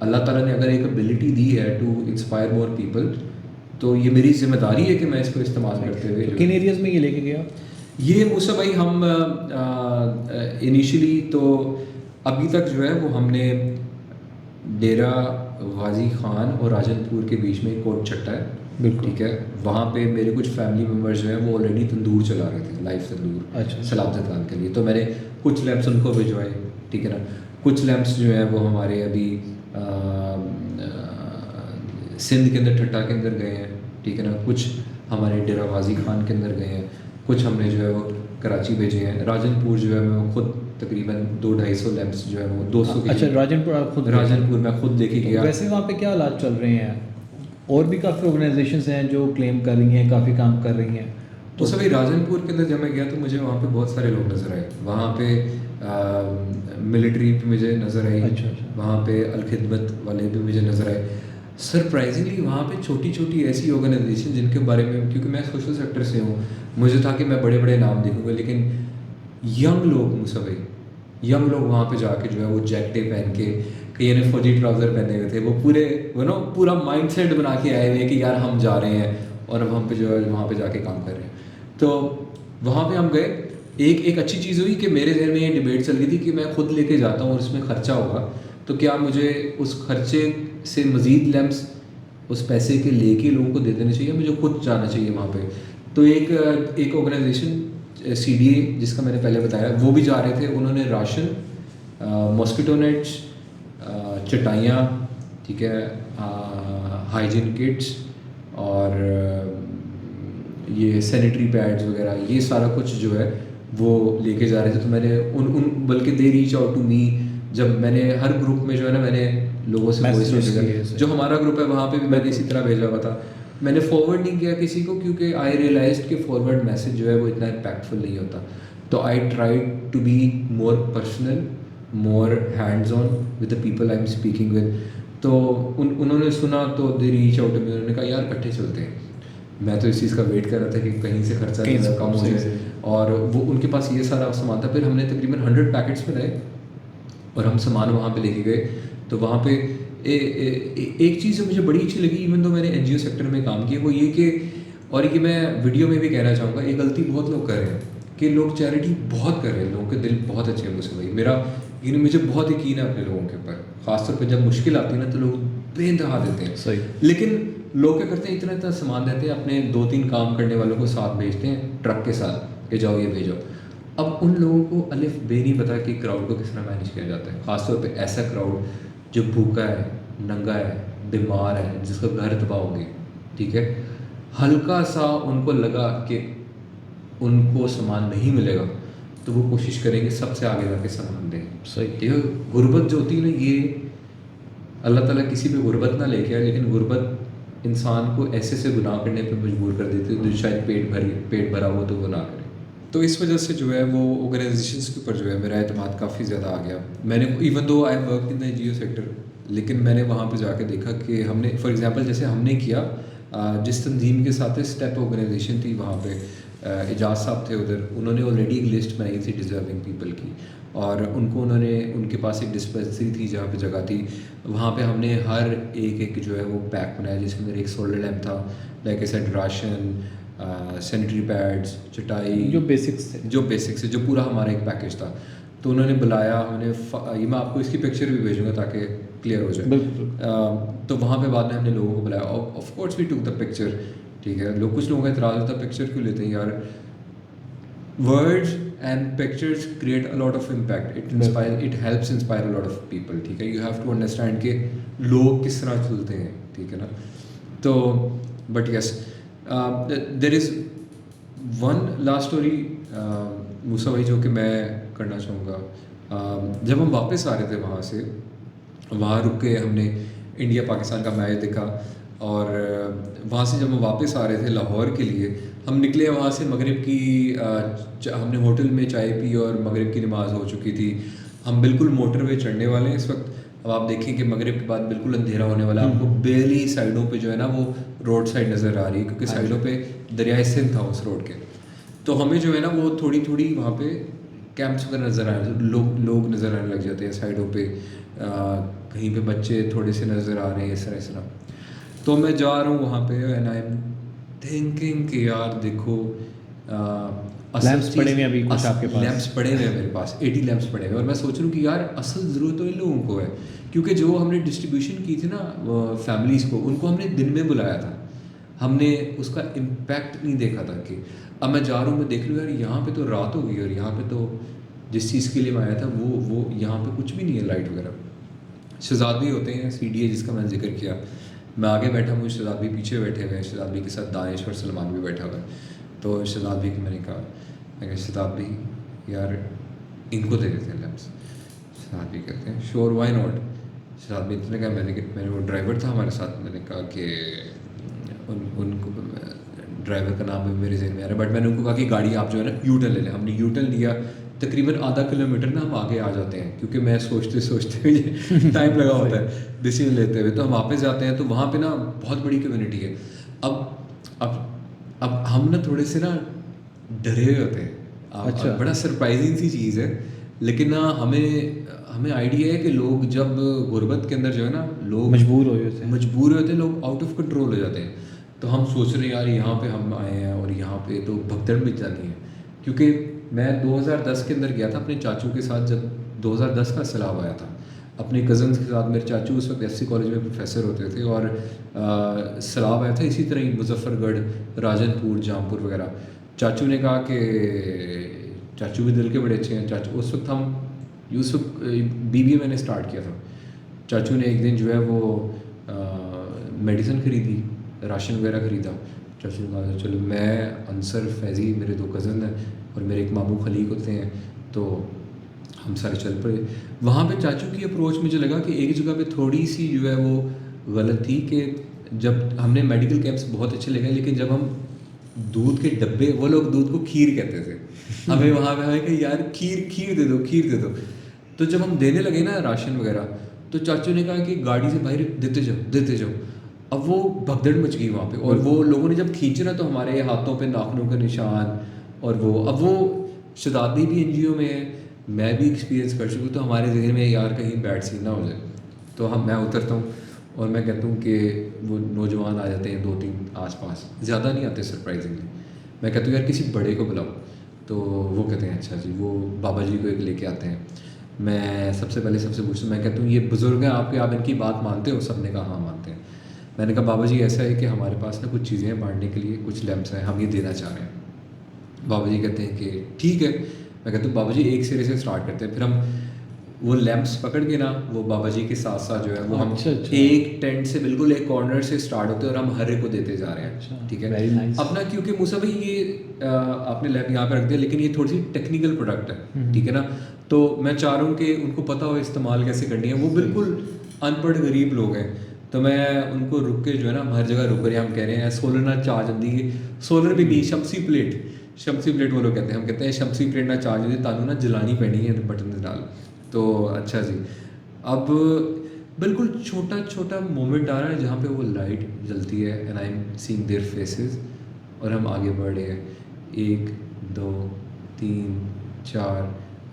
Allah ताला ने अगर एक एबिलिटी दी है टू इंस्पायर मोर पीपल, तो ये मेरी जिम्मेदारी है कि मैं इसको इस्तेमाल करते हुए। किन एरियाज़ में ये लेके गया ये मूसा भाई? हम इनिशियली तो अभी तक जो है वो हमने डेरा गाजी खान और राजनपुर के बीच में कोट छट्टा है, बिल्कुल, ठीक है। वहाँ पे मेरे कुछ फैमिली मेम्बर्स जो हैं वो ऑलरेडी तंदूर चला रहे थे, लाइव तंदूर, अच्छा, सैलाब ज़दगान के लिए। तो मैंने कुछ लैम्प्स उनको भिजवाए, ठीक है ना। कुछ लैंप्स जो हैं वो हमारे अभी सिंध के अंदर ठट्टा के अंदर गए हैं, ठीक है ना, कुछ हमारे डेरा गाजी खान के अंदर गए हैं, कुछ हमने जो है वो कराची भेजे हैं। राजनपुर जो है मैं वो खुद तकरीबन 200-250 लैंप्स जो है वो 200 के अच्छा, राजनपुर आप खुद राजनपुर मैं खुद लेके तो गया। वैसे वहाँ पे क्या हालात चल रहे हैं? और भी काफ़ी ऑर्गेनाइजेशंस हैं जो क्लेम कर रही हैं, काफ़ी काम कर रही हैं। तो सभी राजनपुर के अंदर जब मैं गया तो मुझे वहाँ पे बहुत सारे लोग नज़र आए। वहाँ पे मिलिट्री भी मुझे नज़र आई। अच्छा। वहाँ पे अलखिदमत वाले भी मुझे नज़र आए। सरप्राइजिंगली वहाँ पे छोटी छोटी ऐसी ऑर्गेनाइजेशन जिनके बारे में, क्योंकि मैं सोशल सेक्टर से हूँ, मुझे था कि मैं बड़े बड़े नाम देखूँगा, लेकिन यंग लोग मुझसे भाई यंग लोग वहाँ पे जाके जो है वो जैकेटें पहन के, कई ने फौजी ट्राउज़र पहने हुए थे, वो पूरे पूरा माइंड सेट बना के आए हुए कि यार हम जा रहे हैं और अब हम पे जो है वहाँ पे जाके काम कर रहे हैं। तो वहाँ पे हम गए। एक अच्छी चीज़ हुई कि मेरे जहन में ये डिबेट चल रही थी कि मैं खुद लेके जाता हूँ और उसमें ख़र्चा होगा, तो क्या मुझे उस खर्चे से मज़ीद लैंप्स उस पैसे के लेके लोगों को दे देने चाहिए, मुझे खुद जाना चाहिए वहाँ पे। तो एक ऑर्गेनाइजेशन CDA जिसका मैंने पहले बताया, वो भी जा रहे थे। उन्होंने राशन, मॉस्किटो नेट्स, चटाइयाँ, ठीक है, हाइजीन किट्स और ये सैनिटरी पैड्स वगैरह, ये सारा कुछ जो है वो लेके जा रहे थे। तो मैंने उन बल्कि they reach out to me, जब मैंने हर ग्रुप में जो है ना मैंने लोगों से वॉइस नोट भेजा। जो हमारा ग्रुप है वहाँ पे भी मैंने इसी तरह भेजा हुआ था। मैंने फॉरवर्ड नहीं किया किसी को, क्योंकि आई रियलाइज्ड कि फॉरवर्ड मैसेज जो है वो इतना इम्पैक्टफुल नहीं होता। तो I try to be more personal, more hands on with the people I am speaking with. तो उन्होंने सुना तो they reach out to me, उन्होंने कहा यार इकट्ठे चलते हैं। मैं तो इस चीज़ का वेट कर रहा था कि कहीं से खर्चा कम हो जाए, और वो उनके पास ये सारा सामान था। फिर हमने तकरीबन 100 पैकेट्स बनाए और हम सामान वहाँ पे लेके गए। तो वहाँ पे एक चीज़ जो मुझे बड़ी अच्छी लगी, इवन तो मैंने NGO सेक्टर में काम किया, वो ये कि, और ये मैं वीडियो में भी कहना चाहूँगा, ये गलती बहुत लोग कर रहे हैं कि लोग चैरिटी बहुत कर रहे हैं। लोगों के दिल बहुत अच्छे हैं मुझसे भाई, मुझे बहुत यकीन है अपने लोगों के ऊपर। ख़ासतौर पर जब मुश्किल आती है ना तो लोग बेइंतहा देते हैं। सही। लेकिन लोग क्या करते हैं, इतना सामान देते हैं, अपने 2-3 काम करने वालों को साथ भेजते हैं ट्रक के साथ कि जाओ ये भेजो। अब उन लोगों को अलिफ बे नहीं पता कि क्राउड को किस तरह मैनेज किया जाता है। ख़ासतौर पे ऐसा क्राउड जो भूखा है, नंगा है, बीमार है, जिसका घर तबाह हो गया, ठीक है। हल्का सा उनको लगा कि उनको सामान नहीं मिलेगा तो वो कोशिश करेंगे सबसे आगे जाके सामान दें। सही। ठीक है। गुर्बत जो होती है ना, ये अल्लाह ताला किसी पे गुर्बत ना लेके आए, लेकिन गुर्बत इंसान को ऐसे से गुनाह करने पे मजबूर कर देती है जो शायद पेट भरा हो तो वो ना करे। तो इस वजह से जो है वो ऑर्गेनाइजेशंस के ऊपर जो है मेरा एतमाद काफ़ी ज़्यादा आ गया। मैंने even though I work in the NGO sector, लेकिन मैंने वहाँ पे जाके देखा कि हमने फॉर एग्जांपल जैसे हमने किया, जिस तंजीम के साथ स्टेप ऑर्गेनाइजेशन थी वहाँ पे, एजाज साहब थे उधर, उन्होंने ऑलरेडी एक लिस्ट बनाई थी डिज़र्विंग पीपल की, और उनके पास एक डिस्पेंसरी थी जहाँ पे जगह थी। वहाँ पे हमने हर एक जो है वो पैक बनाया, जिसके अंदर एक सोलर लैम्प था, like a set ration, sanitary pads, चटाई, जो बेसिक्स है, जो पूरा हमारा एक पैकेज था। तो उन्होंने बुलाया, ये मैं आपको इसकी पिक्चर भी भेजूँगा ताकि क्लियर हो जाए। तो वहाँ पे बाद में हमने लोगों को बुलाया, of course we took the picture, ठीक है। कुछ लोगों का इतराज़ होता है पिक्चर क्यों लेते हैं यार। Words and pictures create a lot of impact, it helps inspire a lot of people, ठीक है। यू हैव टू अंडरस्टैंड कि लोग किस तरह चलते हैं, ठीक है ना। तो but yes, there is one last story Musa भाई जो कि मैं करना चाहूँगा। जब हम वापस आ रहे थे वहाँ से, वहाँ रुक के हमने इंडिया पाकिस्तान का मैच देखा, और वहाँ से जब हम वापस आ रहे थे लाहौर के लिए, हम निकले वहाँ से मगरिब की, हमने होटल में चाय पी और मगरिब की नमाज़ हो चुकी थी। हम बिल्कुल मोटरवे चढ़ने वाले हैं इस वक्त। अब आप देखें कि मगरिब के बाद बिल्कुल अंधेरा होने वाला है, आपको बेली साइडों पे जो है ना वो रोड साइड नज़र आ रही है, क्योंकि साइडों पे दरियाए सिंध था उस रोड के। तो हमें जो है ना वो थोड़ी थोड़ी वहाँ पे कैंप्स वगैरह नज़र आए, लोग नज़र आने लग जाते हैं साइडों पे, कहीं पे बच्चे थोड़े से नज़र आ रहे हैं, इस तरह। तो मैं जा रहा हूँ वहाँ पे, एंड आई एम थिंकिंग कि यार देखो, लैंप्स पड़े हुए अभी कुछ आपके पास, लैंप्स पड़े हुए हैं मेरे पास, 80 लैंप्स पड़े हुए, और मैं सोच रहा हूँ कि यार असल ज़रूरत तो इन लोगों को है, क्योंकि जो हमने डिस्ट्रीब्यूशन की थी ना फैमिलीज़ को, उनको हमने दिन में बुलाया था, हमने उसका इम्पैक्ट नहीं देखा था। कि अब मैं जा रहा हूँ, मैं देख लूँ यार यहाँ पे तो रात हो गई और यहाँ पे तो जिस चीज़ के लिए मैं आया था वो यहाँ पे कुछ भी नहीं है, लाइट वगैरह। शहजाद भी होते हैं, CDA जिसका मैंने जिक्र किया, मैं आगे बैठा हूँ, शहजाद भी पीछे बैठे हुए हैं, शहजाद भी के साथ दानिश और सलमान भी बैठा हुआ है। तो शहजाद भी को मैंने कहा शहजाद भी यार इनको दे देते हैं लैंप्स। शहजाद भी कहते हैं श्योर व्हाई नॉट। शहजाद भी इतने कहा, मैंने वो ड्राइवर था हमारे साथ, मैंने कहा कि उनको ड्राइवर का नाम भी मेरे जहन में आ रहा है, बट मैंने उनको कहा कि गाड़ी आप जो है ना यू टर्न ले लें। हमने यू टर्न लिया, तकरीबन आधा किलोमीटर ना हम आगे आ जाते हैं, क्योंकि मैं सोचते सोचते मुझे टाइम लगा होता है डिसीजन लेते हुए। तो हम वापस जाते हैं, तो वहाँ पे ना बहुत बड़ी कम्युनिटी है। अब हम ना थोड़े से ना डरे हुए होते हैं। अच्छा। बड़ा सरप्राइजिंग सी चीज़ है, लेकिन ना हमें आइडिया है कि लोग जब गुर्बत के अंदर जो है ना, लोग मजबूर हो जाते हैं। मजबूर होते हैं, लोग आउट ऑफ कंट्रोल हो जाते हैं। तो हम सोच रहे हैं यार यहाँ पे हम आए हैं और यहाँ पे तो भगदड़ मच जानी है। क्योंकि मैं 2010 के अंदर गया था अपने चाचू के साथ, जब 2010 का सैलाब आया था, अपने कज़न्स के साथ। मेरे चाचू उस वक्त SC कॉलेज में प्रोफेसर होते थे, और सैलाब आया था इसी तरह ही, मुजफ्फरगढ़, राजनपुर, जामपुर वगैरह। चाचू ने कहा कि चाचू भी दिल के बड़े अच्छे हैं। चाचू उस वक्त BBA मैंने स्टार्ट किया था। चाचू ने एक दिन जो है वो मेडिसिन ख़रीदी, राशन वगैरह ख़रीदा। चाचू ने कहा चलो, मैं अंसर, फैज़ी, मेरे 2 कज़न हैं, और मेरे एक मामू खलीक होते हैं, तो हम सारे चल पड़े। वहाँ पे चाचू की अप्रोच मुझे लगा कि एक जगह पे थोड़ी सी जो है वो गलत थी, कि जब हमने मेडिकल कैंप्स बहुत अच्छे लगे, लेकिन जब हम दूध के डब्बे, वो लोग दूध को खीर कहते थे, हमें वहाँ पे हमें कि यार खीर दे दो, खीर दे दो। तो जब हम देने लगे ना राशन वगैरह, तो चाचू ने कहा कि गाड़ी से बाहर देते जाओ। अब वो भगदड़ मच गई वहाँ पे, और वो लोगों ने जब खींचे ना, तो हमारे हाथों पे नाखूनों के निशान, और वो शहजादी भी NGO में है, मैं भी एक्सपीरियंस कर चुका हूँ। तो हमारे जहन में यार कहीं बैड सीन ना हो जाए, तो मैं उतरता हूँ और मैं कहता हूँ कि वो नौजवान आ जाते हैं 2-3 आसपास, ज़्यादा नहीं आते सरप्राइजिंगली। मैं कहता हूँ यार किसी बड़े को बुलाओ, तो वो कहते हैं अच्छा जी। वो बाबा जी को एक लेके आते हैं। मैं सबसे पहले सबसे पूछता हूँ, मैं कहता हूँ ये बुज़ुर्ग हैं आपके, आप इनकी बात मानते हो? सब ने कहा हाँ मानते हैं। मैंने कहा बाबा जी ऐसा है कि हमारे पास ना कुछ चीज़ें हैं बांटने के लिए, कुछ लैंप्स हैं, हम ये देना चाह रहे हैं। बाबा जी कहते हैं कि ठीक है। मैं कहता हूँ बाबा जी एक सिरे से स्टार्ट करते हैं। फिर हम वो लैंप्स पकड़ के ना, वो बाबा जी के साथ साथ जो है वो हम अच्छा। एक टेंट से बिल्कुल एक कॉर्नर से स्टार्ट होते हैं, और हम हर एक को देते जा रहे हैं। अच्छा, ठीक है, वेरी नाइस। अपना, क्योंकि मूसा भाई ये आपने लैंप यहाँ पे रख दिया, लेकिन ये थोड़ी सी टेक्निकल प्रोडक्ट है, ठीक है ना। तो मैं चाह रहा हूँ कि उनको पता हो इस्तेमाल कैसे करनी है। वो बिल्कुल अनपढ़ गरीब लोग हैं, तो मैं उनको रुक के जो है ना, हम हर जगह रुक रहे हैं, हम कह रहे हैं सोलर ना चार्ज होती है, सोलर भी नहीं, शमसी प्लेट वो लोग कहते हैं। हम कहते हैं शमसी प्लेट ना चार्ज होती, तानू ना जलानी पैनी है बटन से डाल। तो अच्छा जी, अब बिल्कुल छोटा छोटा मोमेंट आ रहा है जहाँ पे वो लाइट जलती है, and I am seeing their faces, और हम आगे बढ़ रहे हैं 1 2 3 4,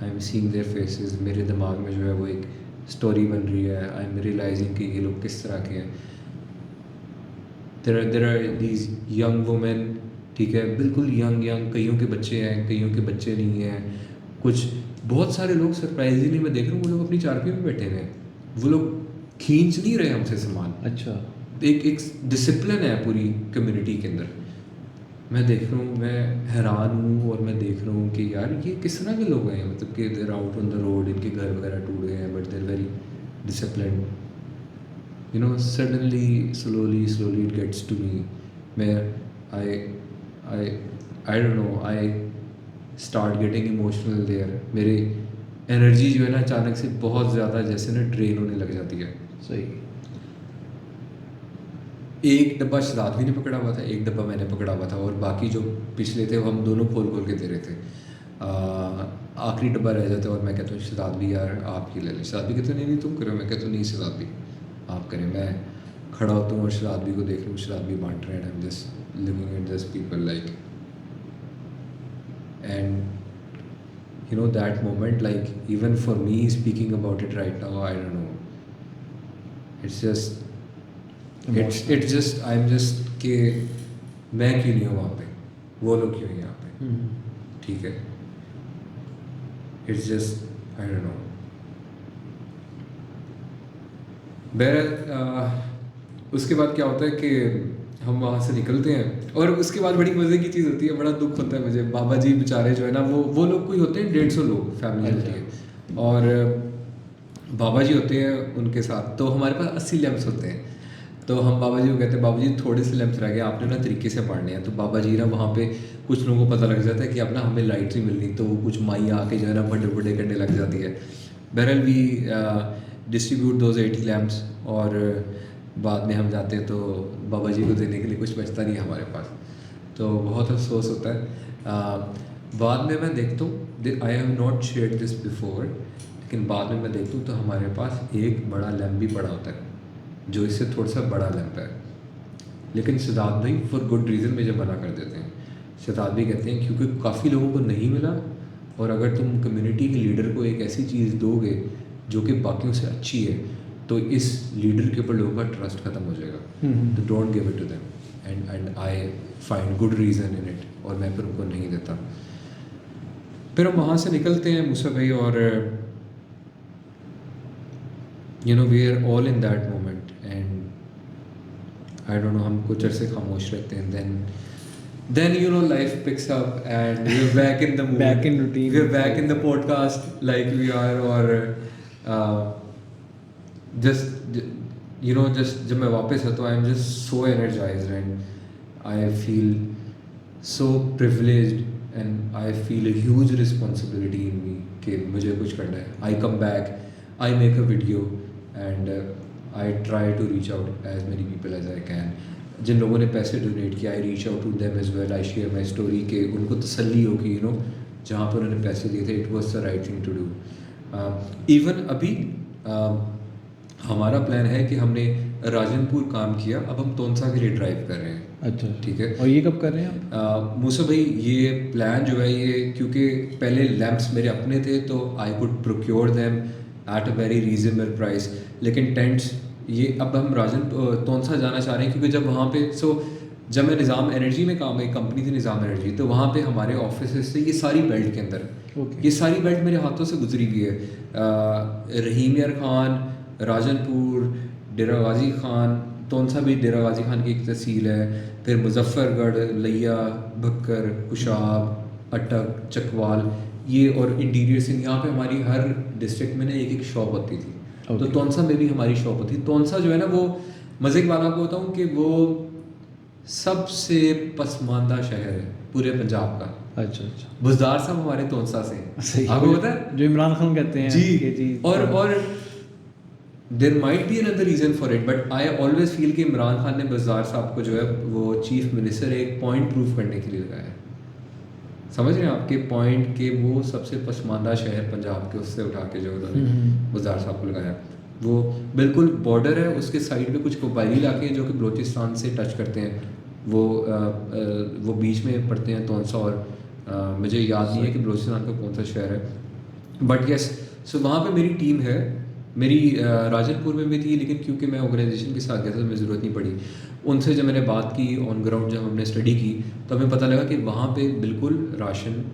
I am seeing their faces. मेरे दिमाग में जो है वो एक स्टोरी बन रही है, आई एम रियलाइजिंग कि ये लोग किस तरह के हैं। There are these young women, ठीक है, बिल्कुल यंग, कईयों के बच्चे हैं, कईयों के बच्चे नहीं हैं। कुछ बहुत सारे लोग सरप्राइजिंगली मैं देख रहा हूँ, वो लोग अपनी चारपाई में बैठे हुए हैं, वो लोग खींच नहीं रहे हमसे सामान। अच्छा। एक डिसिप्लिन है पूरी कम्युनिटी के अंदर। मैं देख रहा हूँ, मैं हैरान हूँ, और मैं देख रहा हूँ कि यार ये किस तरह के लोग हैं, मतलब कि they're out on the road, इनके घर वगैरह टूट गए हैं, but they're very discipline. Suddenly slowly it gets to me. मैं I I don't know, I start getting emotional there. मेरी एनर्जी जो है ना, अचानक से बहुत ज़्यादा जैसे ना ड्रेन होने लग जाती है। सही। एक डब्बा शहजाद ने पकड़ा हुआ था, एक डब्बा मैंने पकड़ा हुआ था, और बाकी जो पिछले थे वो हम दोनों खोल खोल के दे रहे थे। आखिरी डब्बा रह जाता है, और मैं कहता हूँ शहजाद भी यार आप ही ले लें। शहजाद भी कहते नहीं तुम करो। मैं कहता हूँ नहीं शहजाद भी आप करें। मैं खड़ा होता हूँ और शहजाद भी को देख रहा हूँ, शहजाद भी बांट रहे हैं, I am just looking at this people like, and that moment, like even for me speaking about it right now, I don't know, it's just I'm just कि मैं क्यों नहीं हूँ वहाँ पे, वो लोग क्यों हैं यहाँ पे, ठीक है। It's just I don't know। बहरहाल उसके बाद क्या होता है कि हम वहाँ से निकलते हैं और उसके बाद बड़ी मज़े की चीज़ होती है, बड़ा दुख होता है मुझे। बाबा जी बेचारे जो है ना, वो लोग कोई होते हैं 150 लोग, फैमिली होती है, और बाबा जी होते हैं उनके साथ। तो हमारे पास 80 लैंप्स होते हैं। तो हम बाबा जी को कहते हैं, बाबा जी थोड़े से लैंप्स रह गए, आपने ना तरीके से पढ़ने हैं। तो बाबा जी ना वहाँ पे कुछ लोगों को पता लग जाता है कि अब ना हमें लाइट नहीं मिलनी, तो वो कुछ माई आके जो है ना बड़े बड़े करने लग जाती है। बहरहाल वी डिस्ट्रीब्यूट दोज 80 लैम्प्स, और बाद में हम जाते हैं तो बाबा जी को देने के लिए कुछ बचता नहीं है हमारे पास। तो बहुत अफसोस होता है। बाद में मैं देखता हूँ, I have not shared this before, लेकिन बाद में मैं देखता हूँ तो हमारे पास एक बड़ा लैम्प भी पड़ा होता है, जो इससे थोड़ा सा बड़ा लैम्प है। लेकिन शदाब भाई फॉर गुड रीज़न मुझे मना कर देते हैं। शदाब भी कहते हैं क्योंकि काफ़ी लोगों को नहीं मिला, और अगर तुम कम्युनिटी के लीडर को एक ऐसी चीज़ दोगे जो कि बाकियों से अच्छी है, तो इस लीडर के ऊपर लोगों का ट्रस्ट ख़त्म हो जाएगा। तो don't give it to them, and I find good reason in it, और मैं फिर उनको नहीं देता। फिर हम वहाँ से निकलते हैं मूसा भाई, और you know we are all in that moment, and I don't know, हम कुछ अरसे खामोश रहते हैं। Then you know life picks up and we're back in the mood. Back in routine. We're back in the podcast like we are, or just you know, just जब मैं वापस आता हूँ, I'm just so energized and I feel so privileged and I feel a huge responsibility in me कि मुझे कुछ करना है. I come back, I make a video and I try to reach out as many people as I can. जिन लोगों ने पैसे donate किया, I reach out to them as well, I share my story के उनको तसल्ली हो कि you know जहाँ पर उन्होंने पैसे दिए थे it was the right thing to do. Even अभी हमारा प्लान है कि हमने राजनपुर काम किया, अब हम तोनसा के लिए ड्राइव कर रहे हैं। अच्छा, ठीक है। और ये कब कर रहे हैं आप? मूसा भाई ये प्लान जो है, ये क्योंकि पहले लैंप्स मेरे अपने थे तो I could procure them at a very reasonable price, लेकिन टेंट्स ये अब हम तोनसा जाना चाह रहे हैं, क्योंकि जब वहाँ पे जब मैं निज़ाम एनर्जी में काम, एक कंपनी थी निज़ाम एनर्जी, तो वहाँ पे हमारे ऑफिस से ये सारी बेल्ट के अंदर ये सारी बेल्ट मेरे हाथों से गुजरी हुई है। रहीम यार खान, राजनपुर, डेरा गाजी खान, तोनसा भी डेरा गाजी खान की एक तहसील है, फिर मुजफ्फरगढ़, लिया, भक्कर, कुशाब, अटक, चकवाल, ये और इंटीरियर सिंह, यहाँ पे हमारी हर डिस्ट्रिक्ट में ना एक एक शॉप होती थी। तो तोनसा में भी हमारी शॉप होती। तोनसा जो है ना, वो मज़े की बात आपको बताऊँ कि वो सबसे पसमानदा शहर है पूरे पंजाब का। अच्छा, बुज़दार साहब हमारे तोनसा से, आपको पता है, जो इमरान खान कहते हैं जी। और there might be another reason for it, but I always feel कि इमरान खान ने बुज़दार साहब को जो है वो चीफ मिनिस्टर एक पॉइंट प्रूव करने के लिए लगाया है। समझ रहे हैं आपके पॉइंट के, वो सबसे पसमानदा शहर पंजाब के उससे उठा के जो उन्होंने बुज़दार साहब को लगाया। वो बिल्कुल बॉर्डर है, उसके साइड पे कुछ कबायली इलाके हैं जो कि बलोचिस्तान से टच करते हैं, वो बीच में पड़ते हैं तोनसा, और मुझे याद नहीं है कि बलोचिस्तान का कौन सा शहर है, बट यस। सो वहाँ पे मेरी टीम है, मेरी राजनपुर में भी थी, लेकिन क्योंकि मैं ऑर्गेनाइजेशन के साथ गया था तो मुझे ज़रूरत नहीं पड़ी। उनसे जब मैंने बात की ऑन ग्राउंड, जब हमने स्टडी की, तो हमें पता लगा कि वहाँ पे बिल्कुल ration,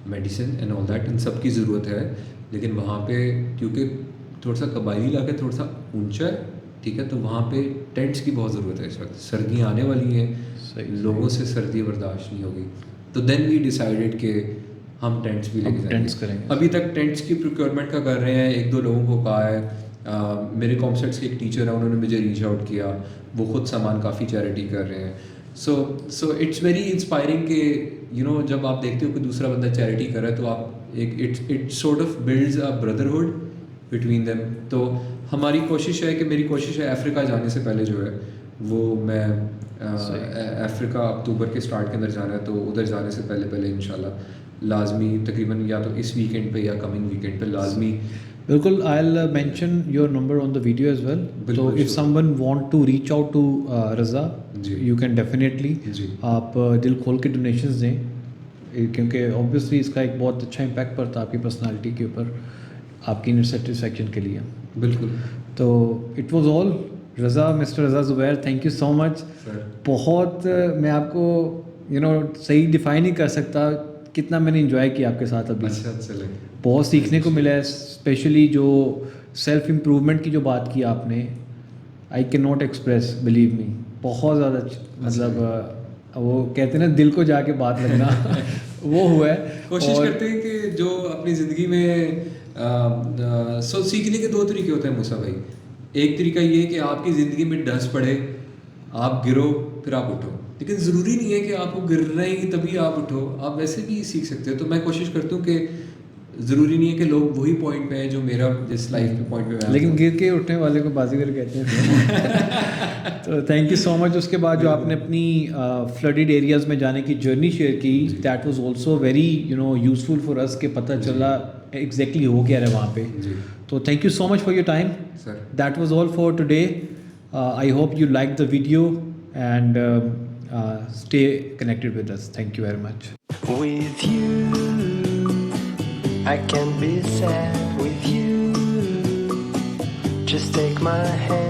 medicine and all that in सब की ज़रूरत है, लेकिन वहाँ पे क्योंकि थोड़ा सा कबायली इलाका थोड़ा सा ऊंचा है, ठीक है, तो वहाँ पे टेंट्स की बहुत ज़रूरत है। इस वक्त सर्दियाँ आने वाली हैं, लोगों से सर्दी बर्दाश्त नहीं होगी, तो देन वी डिसाइडेड कि हम टेंट्स भी लेके जाएंगे। अभी तक टेंट्स की प्रोक्योरमेंट का कर रहे हैं, एक दो लोगों को कहा है। मेरे कॉमसेट्स के एक टीचर है, उन्होंने मुझे रीच आउट किया, वो खुद सामान काफ़ी चैरिटी कर रहे हैं। सो इट्स वेरी इंस्पायरिंग कि यू नो जब आप देखते हो कि दूसरा बंदा चैरिटी कर रहा है, तो आप एक it sort of builds a brotherhood between them. तो हमारी कोशिश है कि, मेरी कोशिश है अफ्रीका जाने से पहले जो है वो मैं अफ्रीका अक्टूबर के स्टार्ट के अंदर जाना है, तो उधर जाने से पहले इंशाल्लाह लाजमी तकरीबन या तो इस वीकेंड पे या कमिंग वीकेंड पे लाजमी। बिल्कुल, I will mention your number on the video as well, तो if someone want to reach out to Raza, you can definitely, आप दिल खोल के डोनेशंस दें, क्योंकि ऑब्वियसली इसका एक बहुत अच्छा इम्पैक्ट पड़ता है आपकी पर्सनालिटी के ऊपर, आपकी इनर सेटिस्फैक्शन के लिए। बिल्कुल। तो it was all Raza, mister Raza Zubair, thank you so much. बहुत मैं आपको सही डिफाइन नहीं कर सकता कितना मैंने इंजॉय किया आपके साथ अभी। अच्छा लगे, बहुत सीखने को मिला है, स्पेशली जो सेल्फ इम्प्रूवमेंट की जो बात की आपने, I can not express, believe me. बहुत ज़्यादा मतलब वो कहते हैं ना दिल को जाके बात लगना वो हुआ है। कोशिश और करते हैं कि जो अपनी ज़िंदगी में सीखने के दो तरीके होते हैं मूसा भाई। एक तरीका ये है कि आपकी ज़िंदगी में डस पड़े, आप गिरो, फिर आप उठो। लेकिन ज़रूरी नहीं है कि आपको गिरना ही तभी आप उठो, आप वैसे भी सीख सकते हो। तो मैं कोशिश करता हूँ कि ज़रूरी नहीं है कि लोग वही पॉइंट पे हैं जो मेरा जिस लाइफ के पॉइंट पे मैं लेकिन गिर के उठने वाले को बाजीगर कहते हैं। तो थैंक यू सो मच। उसके बाद जो आपने अपनी फ्लडेड एरियाज़ में जाने की जर्नी शेयर की, that was also very useful for us कि पता चला एग्जैक्टली हो क्या रहा है वहाँ पे। जी तो thank you so much for your time. Sir. That was all for today. I hope you liked the video and stay connected with us. Thank you very much. With you, I can be sad with you. Just take my hand.